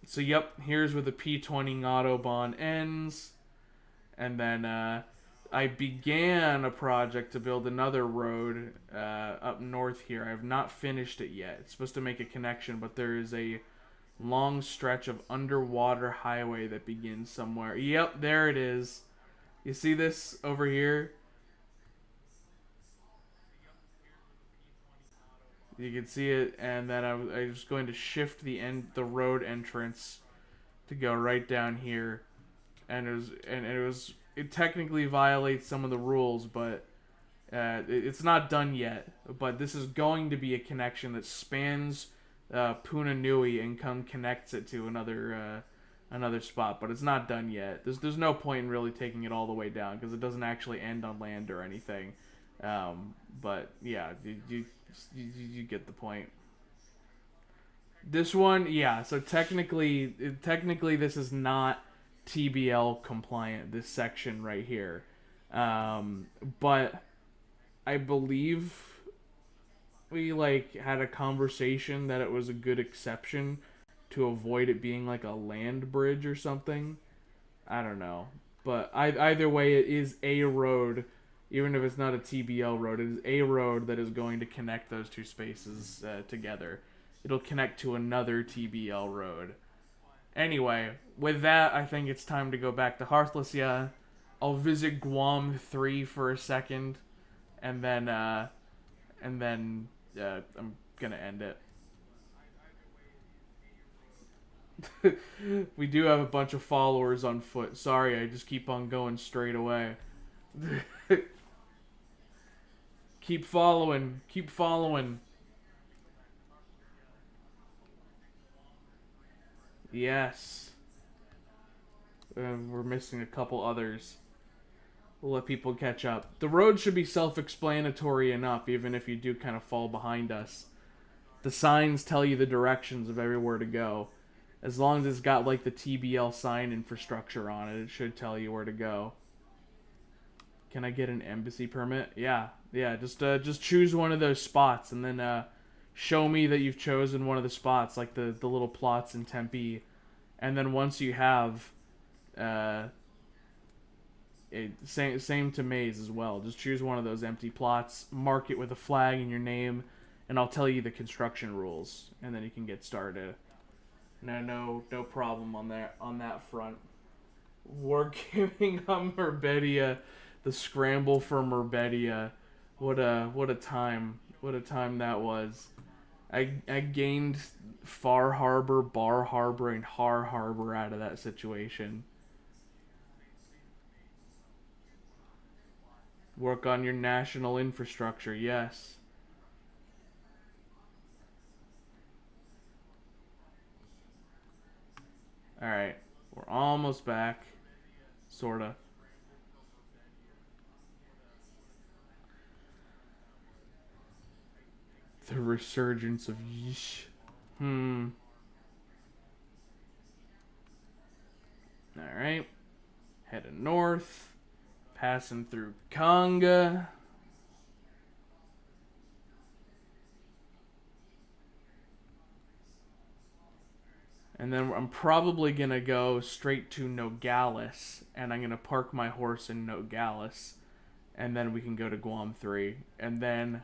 So, yep, here's where the P20 Autobahn ends. And then I began a project to build another road up north here. I have not finished it yet. It's supposed to make a connection, but there is a long stretch of underwater highway that begins somewhere. Yep, there it is. You see this over here? You can see it, and then I was going to shift the road entrance to go right down here, and it punely violates some of the rules, but it's not done yet. But this is going to be a connection that spans Puna Nui and connects it to another spot, but it's not done yet. There's no point in really taking it all the way down because it doesn't actually end on land or anything. But yeah, you get the point. This one, yeah. So technically, this is not TBL compliant. This section right here, but I believe we had a conversation that it was a good exception to avoid it being like a land bridge or something. I don't know, but either way, it is a road. Even if it's not a TBL road, it is a road that is going to connect those two spaces together. It'll connect to another TBL road. Anyway, with that, I think it's time to go back to Xarslasja. I'll visit Guam 3 for a second, and then I'm gonna end it. We do have a bunch of followers on foot. Sorry, I just keep on going straight away. Keep following. Keep following. Yes. We're missing a couple others. We'll let people catch up. The road should be self-explanatory enough, even if you do kind of fall behind us. The signs tell you the directions of everywhere to go. As long as it's got the TBL sign infrastructure on it, it should tell you where to go. Can I get an embassy permit? Yeah. Just choose one of those spots and then show me that you've chosen one of the spots, like the little plots in Tempe. And then once you have, same to Maze as well. Just choose one of those empty plots, mark it with a flag in your name, and I'll tell you the construction rules, and then you can get started. No problem on that front. We're giving Merbedia the scramble for Merbedia. What a time that was. I gained Far Harbor, Bar Harbor, and Har Harbor out of that situation. Work on your national infrastructure, yes. Alright, we're almost back. Sorta. The resurgence of yeesh. Alright. Heading north. Passing through Conga. And then I'm probably going to go straight to Nogales. And I'm going to park my horse in Nogales. And then we can go to Guam 3. And then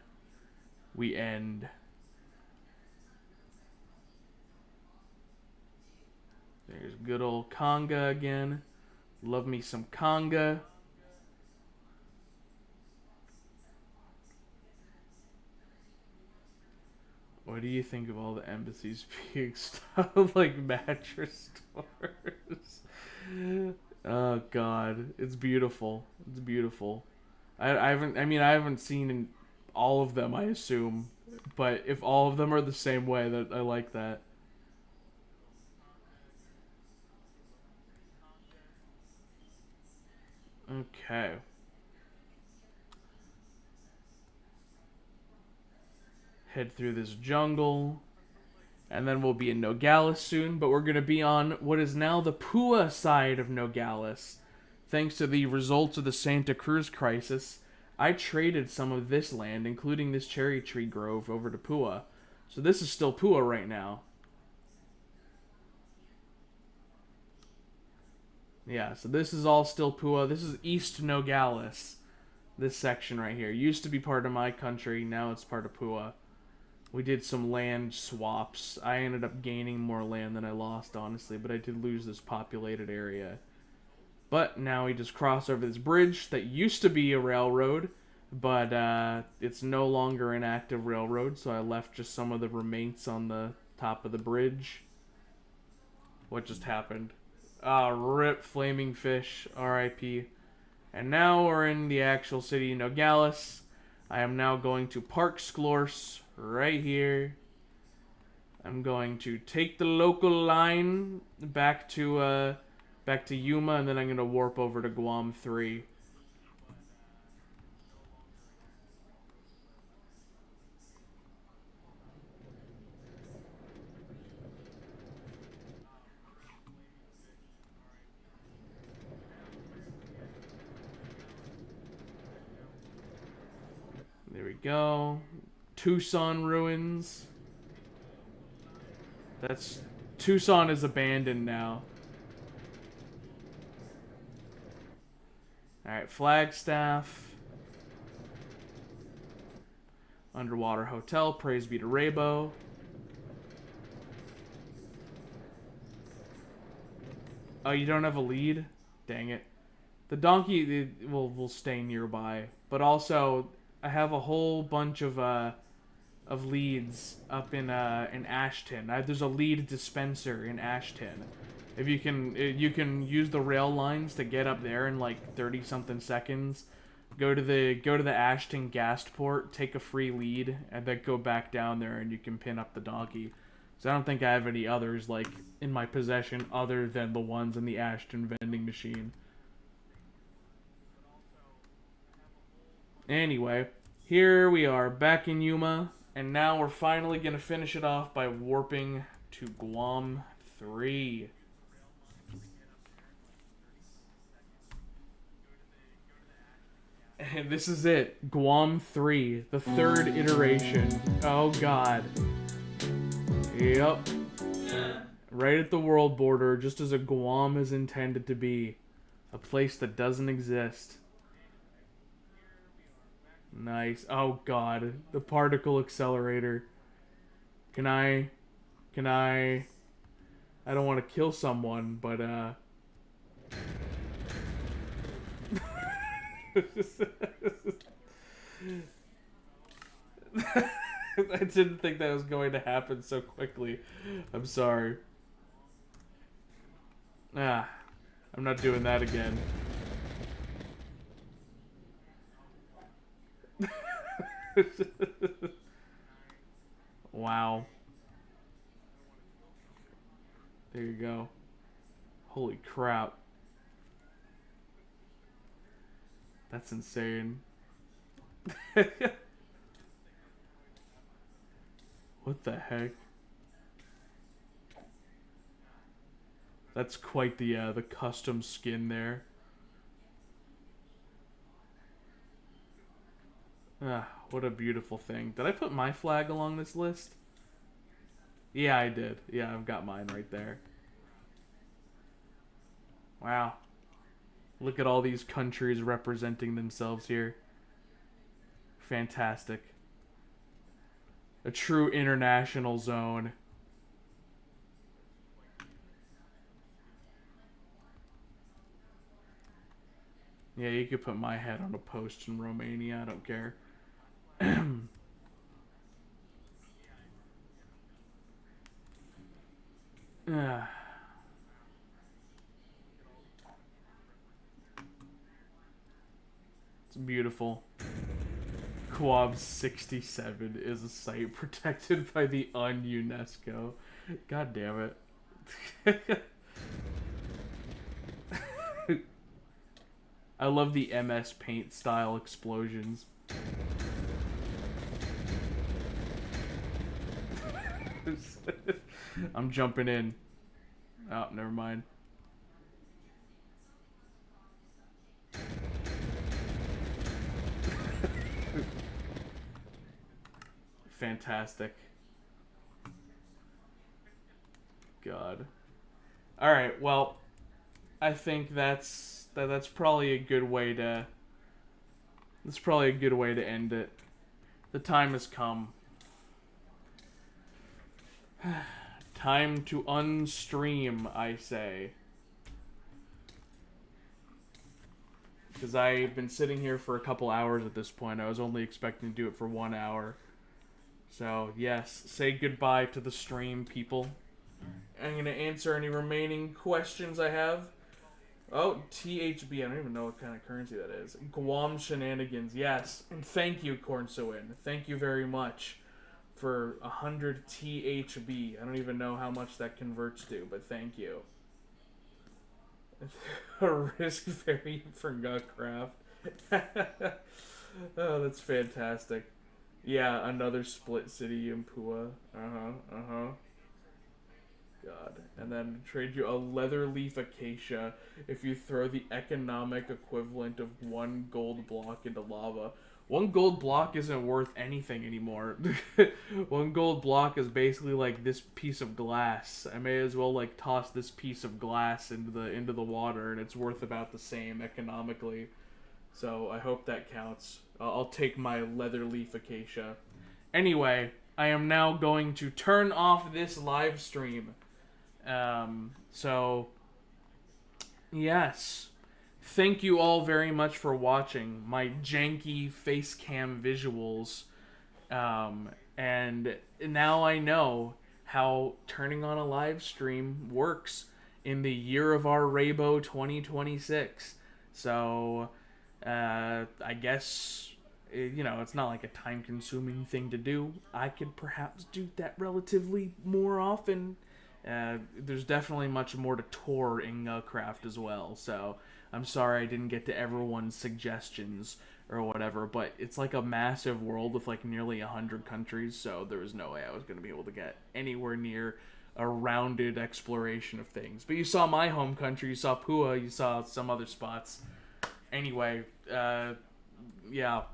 we end. There's good old Conga again. Love me some Conga. What do you think of all the embassies being styled like mattress stores? Oh God, it's beautiful. It's beautiful. I haven't. I mean, I haven't seen all of them. I assume, but if all of them are the same way, that I like that. Okay. Head through this jungle. And then we'll be in Nogales soon, but we're going to be on what is now the Pua side of Nogales. Thanks to the results of the Santa Cruz crisis, I traded some of this land, including this cherry tree grove, over to Pua. So this is still Pua right now. Yeah, so this is all still Pua. This is East Nogales. This section right here. Used to be part of my country, now it's part of Pua. We did some land swaps. I ended up gaining more land than I lost, honestly, but I did lose this populated area. But now we just cross over this bridge that used to be a railroad, but it's no longer an active railroad, so I left just some of the remains on the top of the bridge. What just happened? Ah, rip flaming fish, RIP. And now we're in the actual city of Nogales. I am now going to Park Sklors right here. I'm going to take the local line back to Yuma, and then I'm gonna warp over to Guam 3. There we go. Tucson ruins. That's Tucson is abandoned now. Alright, Flagstaff. Underwater Hotel, praise be to Raybo. Oh, you don't have a lead? Dang it. The donkey will stay nearby, but also I have a whole bunch of leads up in Ashton. There's a lead dispenser in Ashton. If you can use the rail lines to get up there in like 30 something seconds. Go to the Ashton gas port, take a free lead, and then go back down there, and you can pin up the donkey. So I don't think I have any others like in my possession other than the ones in the Ashton vending machine. Anyway, here we are back in Yuma, and now we're finally gonna finish it off by warping to Guam 3. And this is it, Guam 3, the third iteration. Oh God. Yep. Right at the world border, just as a Guam is intended to be. A place that doesn't exist. Nice. Oh God, the particle accelerator. Can I... I don't want to kill someone, but I didn't think that was going to happen so quickly. I'm sorry. Ah, I'm not doing that again. Wow. There you go. Holy crap. That's insane. What the heck? That's quite the custom skin there. Ah, what a beautiful thing. Did I put my flag along this list? Yeah, I did. Yeah, I've got mine right there. Wow. Look at all these countries representing themselves here. Fantastic. A true international zone. Yeah, you could put my head on a post in Romania. I don't care. Ah, it's beautiful. Quab 67 is a site protected by the UNESCO. God damn it. I love the MS Paint style explosions. I'm jumping in. Oh, never mind. Fantastic. God. All right. Well, I think that's probably a good way to. That's probably a good way to end it. The time has come. Time to unstream, I say. Because I've been sitting here for a couple hours at this point. I was only expecting to do it for 1 hour. So, yes, say goodbye to the stream, people. I'm going to answer any remaining questions I have. Oh, THB. I don't even know what kind of currency that is. Guam shenanigans. Yes. And thank you, Cornsuin. Thank you very much for 100 THB. I don't even know how much that converts to, but thank you. A risk variant for Nguhcraft. Oh, that's fantastic. Yeah, another split city in Pua. God. And then trade you a leather leaf acacia if you throw the economic equivalent of 1 gold block into lava. 1 gold block isn't worth anything anymore. 1 gold block is basically like this piece of glass. I may as well like toss this piece of glass into the water, and it's worth about the same economically. So I hope that counts. I'll take my leather leaf acacia. Anyway, I am now going to turn off this live stream. So, yes. Thank you all very much for watching my janky face cam visuals. And now I know how turning on a live stream works in the year of our Rabo 2026. So, I guess, it's not like a time-consuming thing to do. I could perhaps do that relatively more often. There's definitely much more to tour in Nguhcraft as well, so I'm sorry I didn't get to everyone's suggestions or whatever, but it's like a massive world with like nearly 100 countries, so there was no way I was going to be able to get anywhere near a rounded exploration of things. But you saw my home country, you saw Pua, you saw some other spots. Anyway, yeah,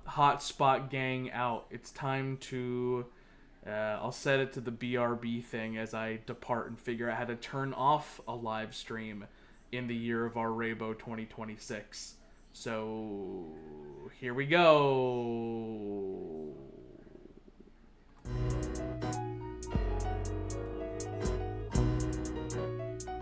hotspot gang out. It's time to... I'll set it to the BRB thing as I depart and figure out how to turn off a live stream in the year of our Rabo 2026. So, here we go.